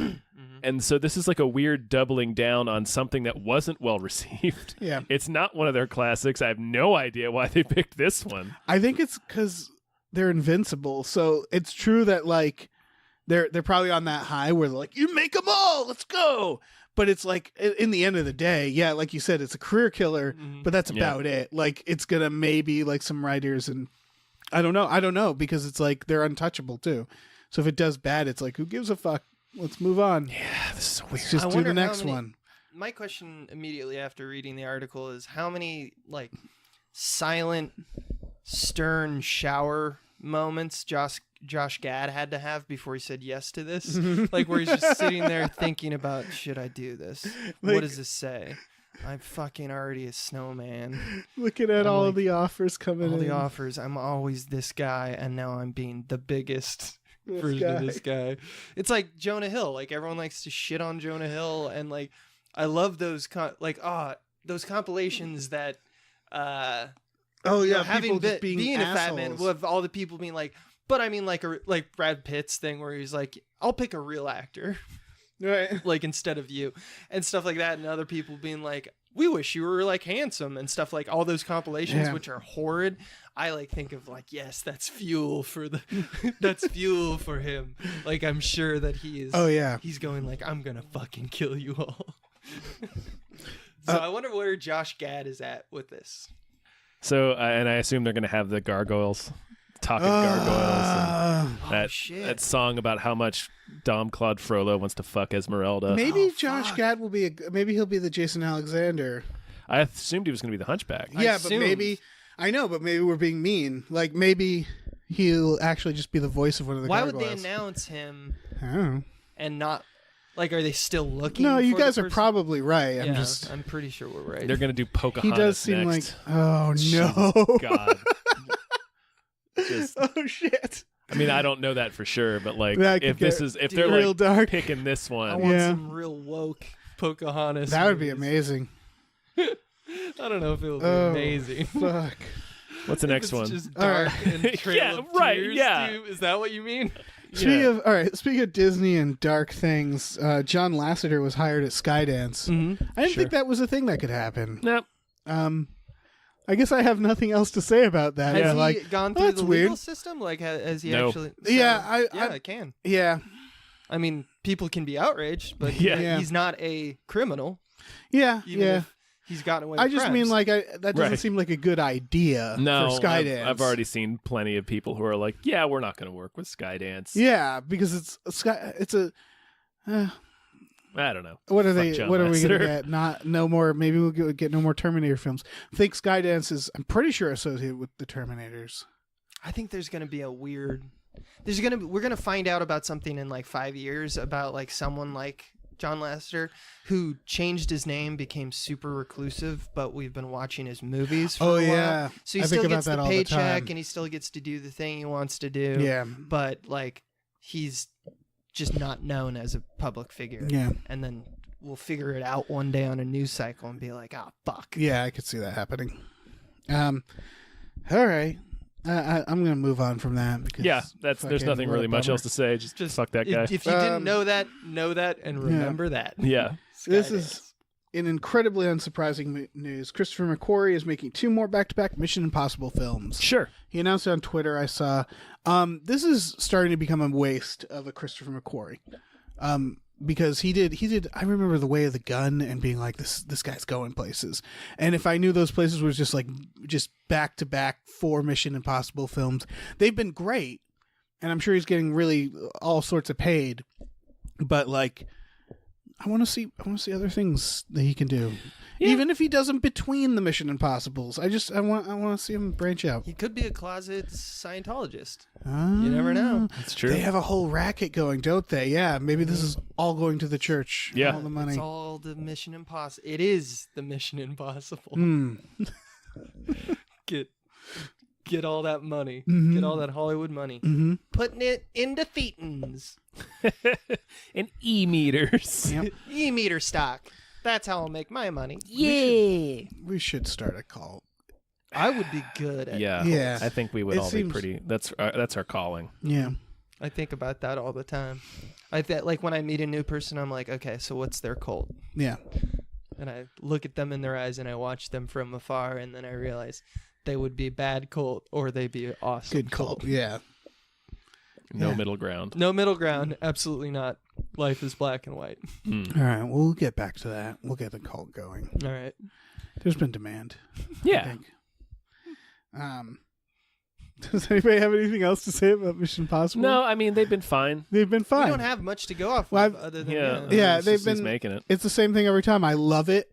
And so this is like a weird doubling down on something that wasn't well received. Yeah. It's not one of their classics. I have no idea why they picked this one. I think it's because they're invincible. So it's true that like they're probably on that high where they're like, "You make them all, let's go." But it's like in the end of the day, yeah, like you said, it's a career killer. But that's Yeah. about it. Like it's gonna maybe like some writers and I don't know because it's like they're untouchable too. So if it does bad, it's like who gives a fuck? Let's move on. Yeah, this is weird. Let's just I do wonder the how next many- one. My question immediately after reading the article is how many like silent, stern shower moments Josh Gad had to have before he said yes to this. Like where he's just sitting there thinking about, should I do this? What does this say? I'm fucking already a snowman. Looking at all the offers coming in. All the offers. I'm always this guy, and now I'm being the biggest version of this guy. It's like Jonah Hill. Like everyone likes to shit on Jonah Hill, and like I love those those compilations that having being a fat man with all the people being like, but I mean like Brad Pitt's thing where he's like, I'll pick a real actor. Right. Like instead of you and stuff like that, and other people being like, we wish you were like handsome and stuff, like all those compilations which are horrid. I like think of like, yes, that's fuel for that's fuel for him. Like I'm sure that he is he's going like, I'm gonna fucking kill you all. So I wonder where Josh Gad is at with this. So and I assume they're gonna have the gargoyles. Talking gargoyles and that song about how much Dom Claude Frollo wants to fuck Esmeralda. Maybe Josh Gad will be maybe he'll be the Jason Alexander. I assumed he was going to be the Hunchback. Yeah, but maybe maybe we're being mean. Like maybe he'll actually just be the voice of one of the gargoyles. Why would they announce him I don't know. and not like, are they still looking? No, you for guys the are person? probably right. I'm pretty sure we're right. They're going to do Pocahontas. He does seem next. like no. God. Oh shit! I mean, I don't know that for sure, but like, if they're real like dark. picking this one, I want some real woke Pocahontas. That would be amazing. I don't know if it would be amazing. Fuck. What's the next one? Just dark and Trail of Tears, dude. Is that what you mean? Speaking of Disney and dark things, John Lasseter was hired at Skydance. Mm-hmm. I didn't think that was a thing that could happen. Nope. I guess I have nothing else to say about that. Has he like, gone through the legal weird. system? Like, has he No. actually? So, I can. Yeah. I mean, people can be outraged, but Yeah. he's not a criminal. Yeah. Even if he's gotten away with I just crimes. mean, like, that doesn't Right. seem like a good idea No, for Skydance. I've already seen plenty of people who are like, yeah, we're not going to work with Skydance. Yeah, because it's a. I don't know. What are Fuck they? John What are we gonna Lasseter. get? No more. Maybe we'll get no more Terminator films. I think Skydance is. I'm pretty sure associated with the Terminators. I think there's going to be a weird. We're going to find out about something in like 5 years about like someone like John Lasseter who changed his name, became super reclusive, but we've been watching his movies for a while. Yeah. So he still gets the paycheck and he still gets to do the thing he wants to do. Yeah. But like he's just not known as a public figure. Yeah. And then we'll figure it out one day on a news cycle and be like, oh, fuck. Yeah, I could see that happening. All right. I'm gonna move on from that because there's nothing really much else to say. Just fuck that guy. If you didn't know that and remember that. Yeah. This is in incredibly unsurprising news. Christopher McQuarrie is making 2 more back-to-back Mission Impossible films. Sure. He announced it on Twitter. I saw. This is starting to become a waste of a Christopher McQuarrie. Because he did. I remember The Way of the Gun and being like, this guy's going places. And if I knew those places was just back to back 4 Mission Impossible films, they've been great, and I'm sure he's getting really all sorts of paid. But like, I want to see other things that he can do, even if he does them between the Mission Impossibles. I want to see him branch out. He could be a closet Scientologist. You never know. That's true. They have a whole racket going, don't they? Yeah, maybe this is all going to the church. Yeah. All the money. It's all the Mission Impossible. It is the Mission Impossible. Get all that money. Mm-hmm. Get all that Hollywood money. Mm-hmm. Putting it into thetans. And e-meters. Yep. E-meter stock. That's how I'll make my money. Yeah. We should start a cult. I would be good at Yeah. Yeah. I think we would It all seems- be pretty. That's our calling. Yeah. I think about that all the time. Like when I meet a new person, I'm like, okay, so what's their cult? Yeah. And I look at them in their eyes and I watch them from afar, and then I realize they would be bad cult or they'd be awesome. Good cult. Yeah. No Yeah. middle ground. No middle ground. Absolutely not. Life is black and white. All right. We'll get back to that. We'll get the cult going. All right. There's been demand. I Yeah. think. Does anybody have anything else to say about Mission Impossible? No, I mean they've been fine. They've been We fine. don't have much to go off Well, of other than Yeah. Yeah, It's they've just he's been- making it. It's the same thing every time. I love it,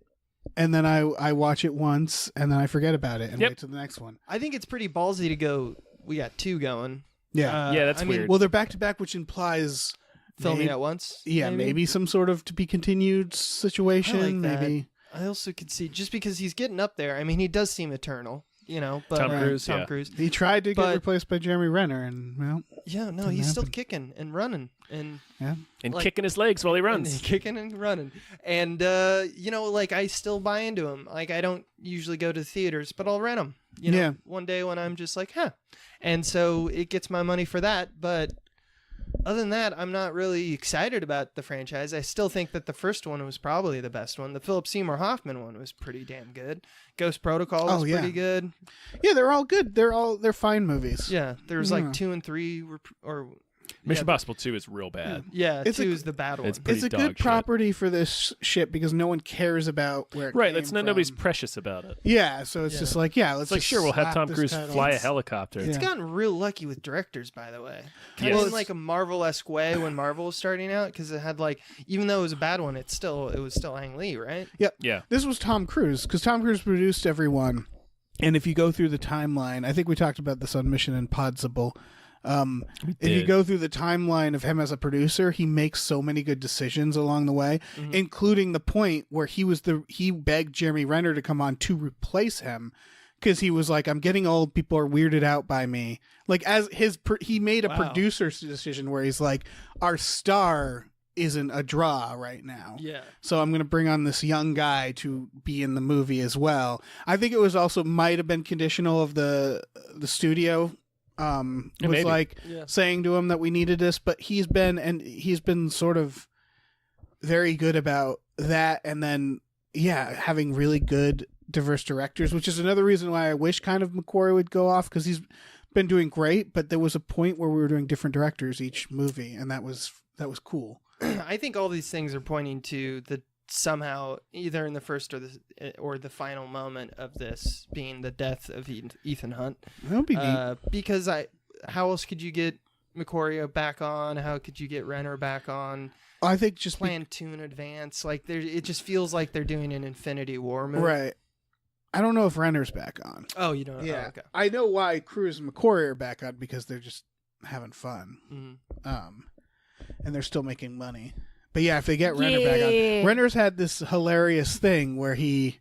and then I watch it once, and then I forget about it and Yep. wait till the next one. I think it's pretty ballsy to go we got 2 going. Yeah. Yeah, that's I mean, weird. Well, they're back to back, which implies filming at once. Yeah, maybe some sort of to be continued situation. I like that. Maybe. I also could see just because he's getting up there. I mean, he does seem eternal, you know. But Tom Cruise, Tom yeah. Cruise. He tried to get But- replaced by Jeremy Renner, and well, Yeah, no, Didn't he's still happen. kicking and running and and like- kicking his legs while he and runs. kicking and running. And you know, like I still buy into him. Like I don't usually go to theaters, but I'll rent them. You know, Yeah. one day when I'm just like, huh. And so it gets my money for that. But other than that, I'm not really excited about the franchise. I still think that the first one was probably the best one. The Philip Seymour Hoffman one was pretty damn good. Ghost Protocol was yeah. pretty good. yeah, they're all good. They're fine movies. Yeah, there was Yeah. like 2 and 3 or Mission Impossible 2 is real bad. yeah, It's 2 a- is the bad one. It's pretty It's a dog good shit. property for this shit because no one cares about where it Right, came that's nobody's from. precious about it. Yeah, so it's Yeah. just like, let's It's like, just sure, we'll have slap Tom this Cruise title. fly a It's- helicopter. It's Yeah. gotten real lucky with directors, by the way. Kind Yes. of in like a Marvel-esque way when Marvel was starting out, because it had like, even though it was a bad one, it was still Ang Lee, right? Yeah. This was Tom Cruise because Tom Cruise produced everyone, and if you go through the timeline, I think we talked about this on Mission Impossible. If you did. go through the timeline of him as a producer, he makes so many good decisions along the way, including the point where he begged Jeremy Renner to come on to replace him because he was like, "I'm getting old. People are weirded out by me." Like he made a Wow. producer's decision where he's like, "Our star isn't a draw right now." Yeah. So I'm going to bring on this young guy to be in the movie as well. I think it was also might have been conditional of the studio was maybe. like Yeah. saying to him that we needed this, but he's been sort of very good about that, and then having really good diverse directors, which is another reason why I wish kind of McQuarrie would go off because he's been doing great, but there was a point where we were doing different directors each movie, and that was cool. I think all these things are pointing to the somehow either in the first or the final moment of this being the death of Ethan Hunt. That would be neat. Because how else could you get McQuarrie back on? How could you get Renner back on? I think just Plan 2 in advance. Like it just feels like they're doing an Infinity War movie. right. I don't know if Renner's back on. Oh, you don't. Yeah, Oh, okay. I know why Cruise and McQuarrie are back on because they're just having fun, Mhm. and they're still making money. But yeah, if they get Renner back on, Renner's had this hilarious thing where he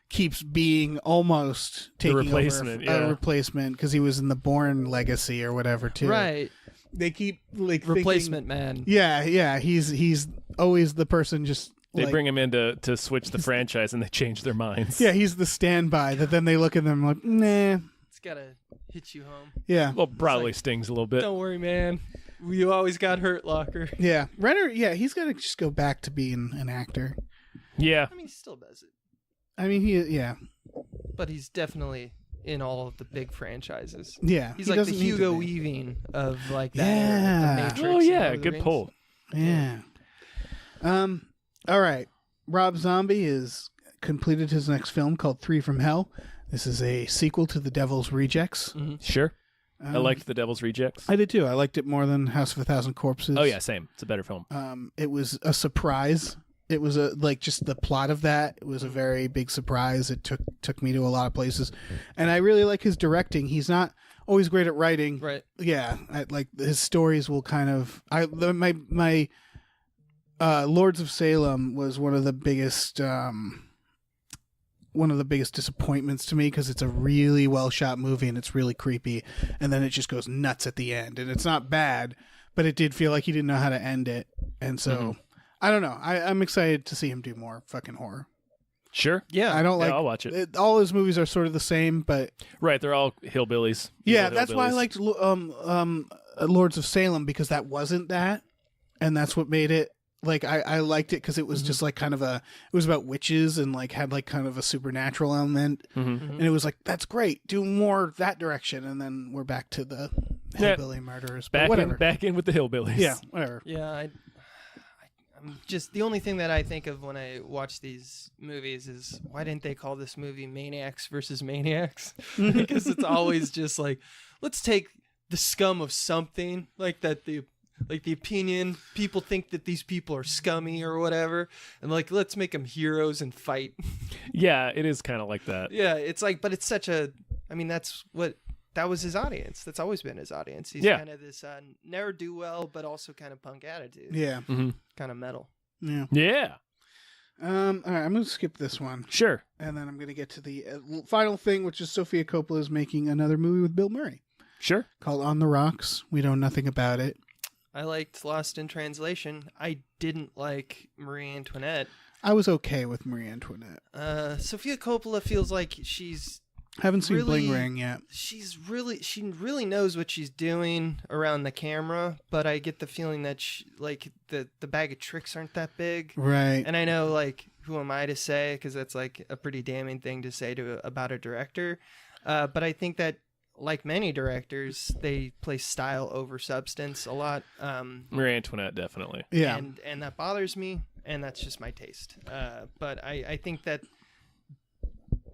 keeps being almost taking replacement, over yeah. a replacement because he was in the Bourne Legacy or whatever too. Right. They keep like Replacement man. Thinking, yeah. He's always the person just. They like, bring him in to switch the franchise and they change their minds. Yeah, he's the standby that then they look at them like, nah. It's gotta hit you home. Yeah. Well, probably like- stings a little bit. Don't worry, man. You always got hurt, Locker. Yeah. Renner, he's got to just go back to being an actor. Yeah. I mean, he still does it, I mean, yeah. but he's definitely in all of the big franchises. Yeah. He's he like the doesn't need to Hugo be. Weaving of like that. Yeah. Era, the Matrix Oh, and yeah. Lord of the Good Rings. pull. Yeah. All right. Rob Zombie has completed his next film called 3 from Hell. This is a sequel to The Devil's Rejects. Sure. I liked The Devil's Rejects. I did too. I liked it more than House of a Thousand Corpses. Oh, yeah, same. It's a better film. It was a surprise. It was just the plot of that. It was a very big surprise. It took me to a lot of places, and I really like his directing. He's not always great at writing. Right. Yeah, like his stories will kind of. My Lords of Salem was one of the biggest disappointments to me because it's a really well shot movie and it's really creepy, and then it just goes nuts at the end, and it's not bad, but it did feel like he didn't know how to end it, and so I don't know. I'm excited to see him do more fucking horror. Sure. Yeah. I don't like. I'll watch it. All his movies are sort of the same, but Right, they're all hillbillies. yeah, Evil that's why I hillbillies. liked Lords of Salem because that wasn't that, and that's what made it. Like I liked it because it was just like kind of it was about witches and like had like kind of a supernatural element, and it was like that's great, do more that direction, and then we're back to the hillbilly murderers. But whatever, back in with the hillbillies. yeah, whatever. Yeah. I'm just the only thing that I think of when I watch these movies is why didn't they call this movie Maniacs versus Maniacs? Because it's always just like, let's take the scum of something like that the opinion people think that these people are scummy or whatever, and like let's make them heroes and fight. Yeah, it is kind of like that. Yeah, it's like, but it's such a. I mean, that's what that was his audience. That's always been his audience. He's Yeah. kind of this never do well, but also kind of punk attitude. Yeah. Kind of metal. Yeah. Yeah. All right, I'm going to skip this one. Sure. And then I'm going to get to the final thing, which is Sofia Coppola is making another movie with Bill Murray Sure. called On the Rocks. We know nothing about it. I liked Lost in Translation. I didn't like Marie Antoinette. I was okay with Marie Antoinette. Sofia Coppola feels like she's Haven't seen really- Bling Ring yet. she really knows what she's doing around the camera, but I get the feeling that like the bag of tricks aren't that big. Right. And I know, like, who am I to say? Because that's like a pretty damning thing to say about a director. But I think that, like many directors, they place style over substance a lot. Marie Antoinette, definitely. Yeah. And that bothers me, and that's just my taste. But I think that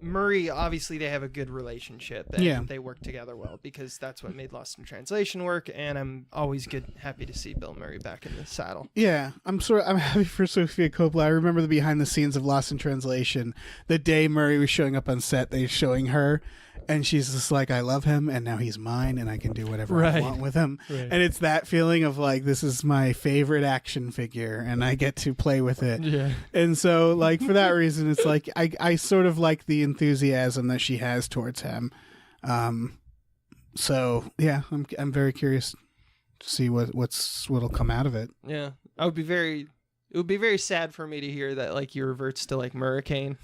Murray, obviously, they have a good relationship, and they work together well, because that's what made Lost in Translation work. And I'm always happy to see Bill Murray back in the saddle. Yeah, I'm happy for Sofia Coppola. I remember the behind the scenes of Lost in Translation. The day Murray was showing up on set, they showing her, and she's just like, I love him, and now he's mine, and I can do whatever I want with him. Right. And it's that feeling of like, this is my favorite action figure, and I get to play with it. Yeah. And so, like, for that reason, it's like I sort of like the enthusiasm that she has towards him. So yeah, I'm very curious to see what'll come out of it. Yeah. It would be very sad for me to hear that, like, he reverts to, like, Hurricane.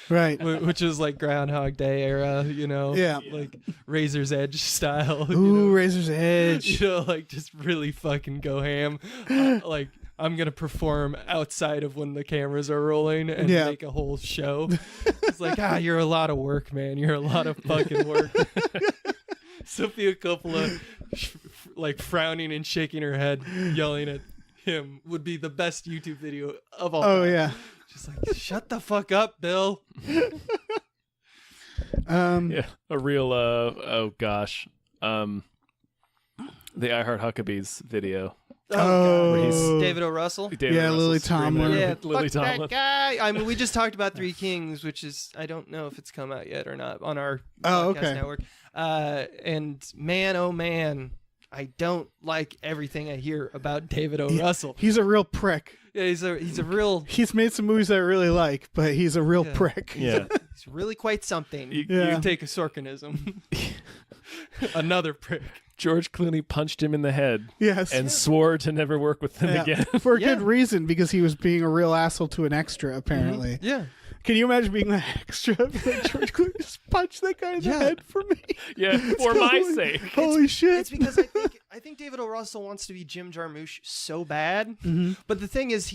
Right. Which is like Groundhog Day era, you know? Yeah. Like Razor's Edge style. Ooh, Razor's Edge. You know, like, just really fucking go ham. Like, I'm going to perform outside of when the cameras are rolling and make a whole show. It's like, you're a lot of work, man. You're a lot of fucking work. Sophia Coppola, like, frowning and shaking her head, yelling at him would be the best YouTube video of all time. Oh, yeah. Just like, shut the fuck up, Bill. Yeah, a real oh gosh, the I Heart Huckabees video. Oh, Where he's- David O. Russell. Lily Tomlin. Yeah, Lily fuck Tomlin. that guy. I mean, we just talked about Three Kings, which is, I don't know if it's come out yet or not on our podcast network. And man, oh man, I don't like everything I hear about David O. Russell. He's a real prick. Yeah, he's a real. He's made some movies that I really like, but he's a real prick. Yeah, He's really quite something. You- Yeah. You take a Sorkinism. Another prick. George Clooney punched him in the head Yes. and swore to never work with him Yeah. again. For a Yeah. good reason, because he was being a real asshole to an extra, apparently. Yeah. Can you imagine being that extra? Like, George Clooney just punched that guy in the head for me. Yeah, for my sake. Holy shit. It's because I think David O. Russell wants to be Jim Jarmusch so bad, but the thing is,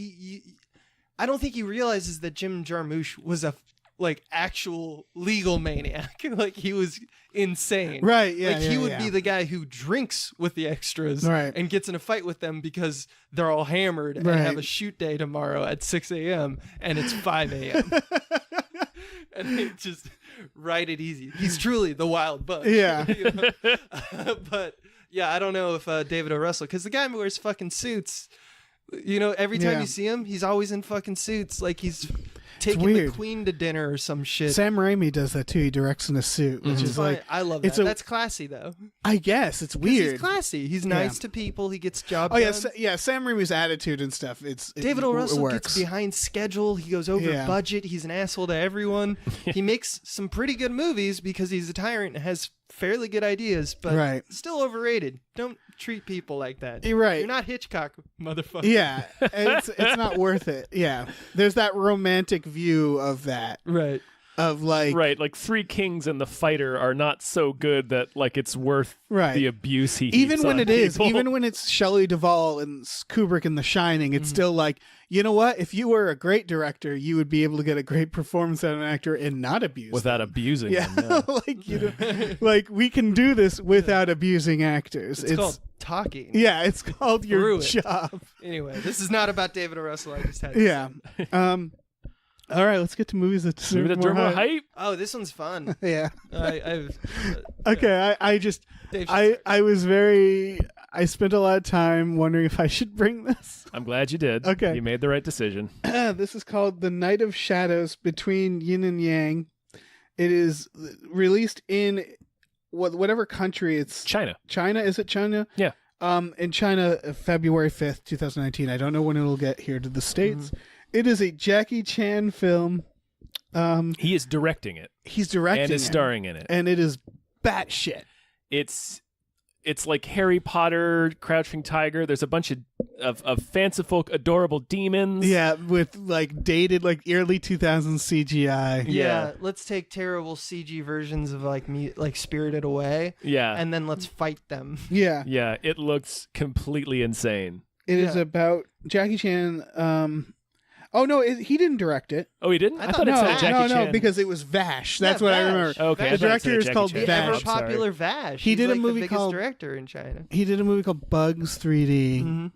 I don't think he realizes that Jim Jarmusch was a actual legal maniac. Like, he was insane. Right, yeah, Like, he yeah, would yeah. be the guy who drinks with the extras Right. and gets in a fight with them because they're all hammered and have a shoot day tomorrow at 6 a.m. and it's 5 a.m. And they just ride it easy. He's truly the wild bunch. Yeah. You know? But yeah, I don't know if David O. Russell, because the guy wears fucking suits. You know, every time Yeah. you see him, he's always in fucking suits. Like, he's taking the weird. queen to dinner or some shit. Sam Raimi does that too. He directs in a suit, which is like, I love it's that. a- That's classy, though. I guess it's 'Cause weird. He's classy. He's nice to people. He gets job Oh done. yeah, Sam Raimi's attitude and stuff. David O. Russell works. gets behind schedule. He goes over Yeah. budget. He's an asshole to everyone. He makes some pretty good movies because he's a tyrant and has fairly good ideas, but Right. still overrated. Don't treat people like that. You're right. You're not Hitchcock, motherfucker. Yeah, it's not worth it. Yeah, there's that romantic view of that. Right. Of like, Right, like Three Kings and The Fighter are not so good that like it's worth Right. the abuse he even heaps when on it is, people. even when it's Shelley Duvall and Kubrick in The Shining, it's still like, you know what? If you were a great director, you would be able to get a great performance out of an actor and not abuse without them. abusing Yeah, them. Yeah. like you know, like we can do this without abusing actors. It's called talking. Yeah, it's called your Through it. job. Anyway, this is not about David O. Russell. I just had to Yeah. say. Oh, All right, let's get to movies that deserve Maybe more more hype. hype. Oh, this one's fun. Yeah. I've Okay. I just Dave should I start. I spent a lot of time wondering if I should bring this. I'm glad you did. Okay. You made the right decision. This is called The Night of Shadows Between Yin and Yang. It is released in whatever country it's China. China, is it China? Yeah. In China, February 5th, 2019. I don't know when it'll get here to the States. It is a Jackie Chan film. He is directing it. He's directing and is it, starring in it. and it is batshit. It's like Harry Potter, Crouching Tiger. There's a bunch of fanciful, adorable demons. Yeah, with like dated like early 2000s CGI. Yeah, let's take terrible CG versions of like Spirited Away. Yeah. And then let's fight them. Yeah. Yeah, it looks completely insane. It is about Jackie Chan. Oh no, he didn't direct it. Oh, he didn't? I thought it No, said Jackie Chan. no, because it was Vash. That's what I Vash. remember. Okay, The I thought it director said is Jackie called Chan. The Vash. ever I'm sorry. popular Vash. He He's did a like movie the biggest called- director in China. He did a movie called Bugs 3D.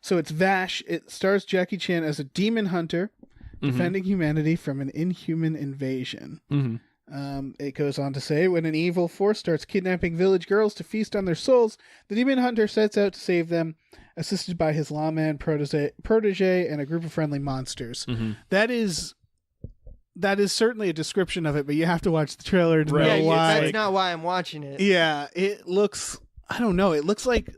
So it's Vash. It stars Jackie Chan as a demon hunter defending humanity from an inhuman invasion. It goes on to say, when an evil force starts kidnapping village girls to feast on their souls, the demon hunter sets out to save them, assisted by his lawman protege and a group of friendly monsters. That is certainly a description of it, but you have to watch the trailer to Right. know Yeah, why. that's not why I'm watching it. Yeah, it looks. I don't know. It looks like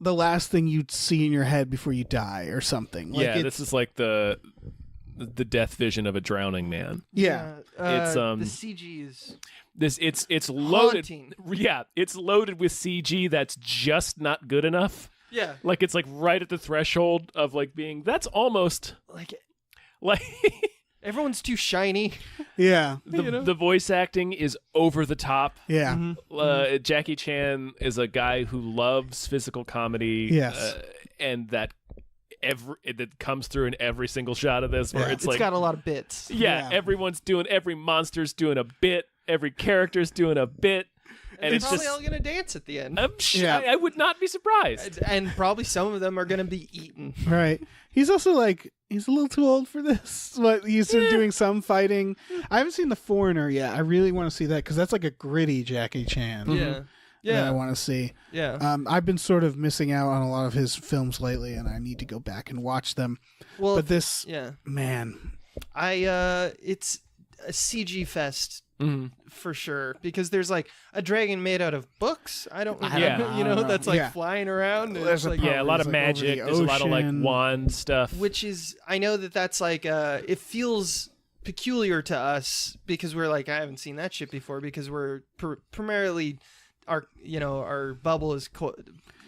the last thing you'd see in your head before you die, or something. Like Yeah, this is like the death vision of a drowning man. Yeah. It's, the CG is It's loaded. haunting. Yeah, it's loaded with CG that's just not good enough. Yeah, Like it's like right at the threshold of like being that's almost like like everyone's too shiny. Yeah. the voice acting is over the top. Yeah. Jackie Chan is a guy who loves physical comedy. Yes. And that comes through in every single shot of this where Yeah. it's It's like got a lot of bits. yeah, every monster's doing a bit, every character's doing a bit, and They're it's probably just all gonna dance at the end. I would not be surprised. And probably some of them are gonna be eaten. Right. He's also like he's a little too old for this. But he's been doing some fighting. I haven't seen The Foreigner yet. I really want to see that because that's like a gritty Jackie Chan. Yeah, That I yeah, want to see. yeah. I've been sort of missing out on a lot of his films lately, and I need to go back and watch them. Well, But this, yeah, man, it's a CG fest. For sure, because there's like a dragon made out of books. I don't Yeah. you know, that's like Yeah. flying around. And There's it's like, Yeah, a lot of It's like over magic. the There's a lot of like ocean. wand stuff. which is I know that's like it feels peculiar to us because we're like I haven't seen that shit before because we're primarily our bubble is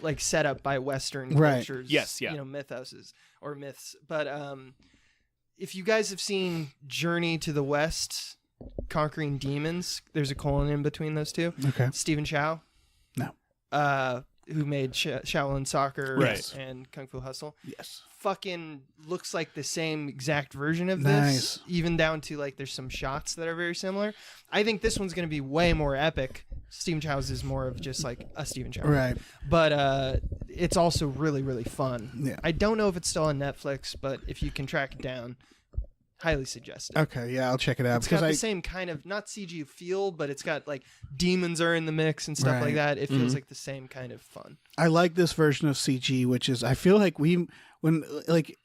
like set up by Western Right. cultures. Yes, yeah. Mythoses or myths. But if you guys have seen Journey to the West, Conquering Demons, there's a colon in between those two. okay, Stephen Chow. No. Who made Shaolin Soccer Right. and Kung Fu Hustle. yes, Fucking looks like the same exact version of Nice. this, even down to like there's some shots that are very similar. I think this one's going to be way more epic. Stephen Chow's is more of just like a Stephen Chow. right, But it's also really, really fun. Yeah. I don't know if it's still on Netflix, but if you can track it down, highly suggest it. okay, yeah, I'll check it out It's got because the same kind of not CG feel, but it's got like demons are in the mix and stuff Right. like that. It feels like the same kind of fun. I like this version of CG, which is I feel like when like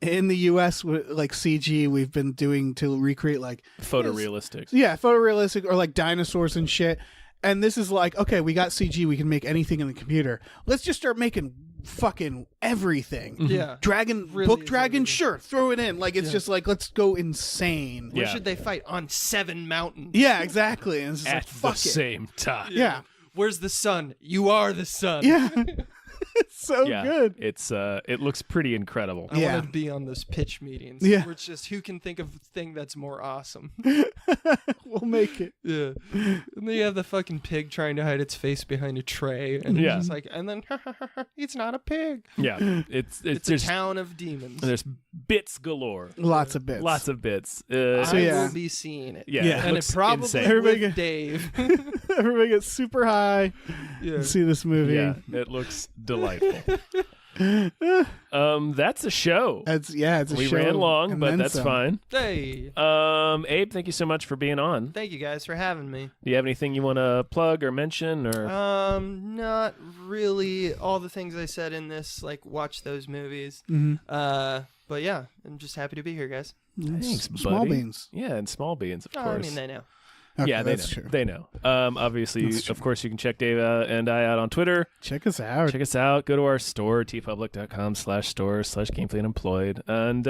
in the U.S. like CG we've been doing to recreate like Photorealistic. yeah photorealistic or like dinosaurs and shit. And this is like, okay, we got CG, we can make anything in the computer. Let's just start making fucking everything. Yeah. Dragon, Really book is dragon, everything. sure, throw it in. Like, it's just like, let's go insane. Yeah. Where should they fight? On 7 mountains. Yeah, exactly. And it's just At like, the fuck it. same time. Yeah. Where's the sun? You are the sun. Yeah. It's so Yeah, good. it's it looks pretty incredible. I Yeah. want to be on those pitch meetings. Yeah. Where it's just who can think of a thing that's more awesome. We'll make it. Yeah. And then you have the fucking pig trying to hide its face behind a tray. And Yeah. it's just like, and then it's not a pig. Yeah, it's It's a there's town of demons. there's bits galore. Lots of bits. Lots of bits. I So, yeah. will be seeing it. Yeah, Yeah. And it looks probably insane. Everybody with get- Dave. Everybody gets super high Yeah. to see this movie. Yeah, it looks delightful. That's a show. It's a We show ran long, and but then that's some. fine. Hey. Abe, thank you so much for being on. Thank you guys for having me. Do you have anything you want to plug or mention or Not really all the things I said in this, like watch those movies. But yeah, I'm just happy to be here, guys. Thanks, Small buddy. beans. Yeah, and small beans, of Oh, I course. mean, they know. Okay, Yeah, they know. that's true. They know. Obviously, That's true. of course, you can check Dave and I out on Twitter. Check us out. Check us out. Go to our store, tpublic.com/store/gamefully unemployed. And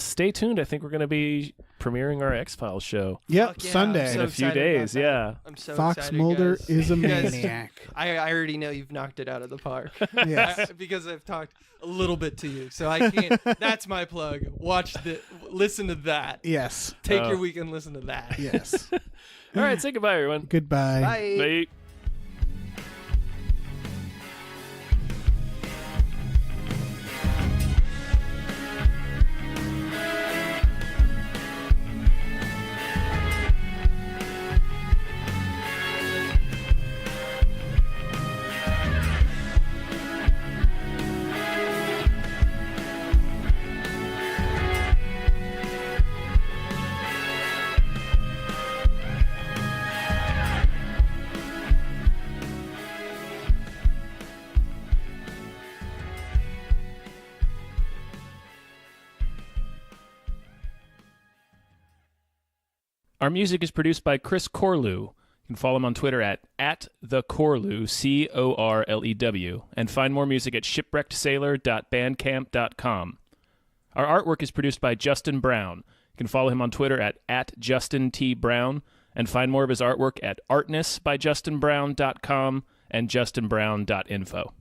stay tuned. I think we're going to be premiering our X-Files show Yep, Fuck yeah, Sunday. I'm in so a few excited about days. that. Yeah. I'm so Fox excited, Mulder guys. is a You guys- maniac. I already know you've knocked it out of the park. Yes. Because I've talked a little bit to you, so I can't. That's my plug. Listen to that. Yes. Take your week and listen to that. Yes. All right. Say goodbye, everyone. Goodbye. Bye. Bye. Our music is produced by Chris Corlew. You can follow him on Twitter at @thecorlew, CORLEW, and find more music at shipwreckedsailor.bandcamp.com. Our artwork is produced by Justin Brown. You can follow him on Twitter at @JustinTBrown, and find more of his artwork at artnessbyjustinbrown.com and justinbrown.info.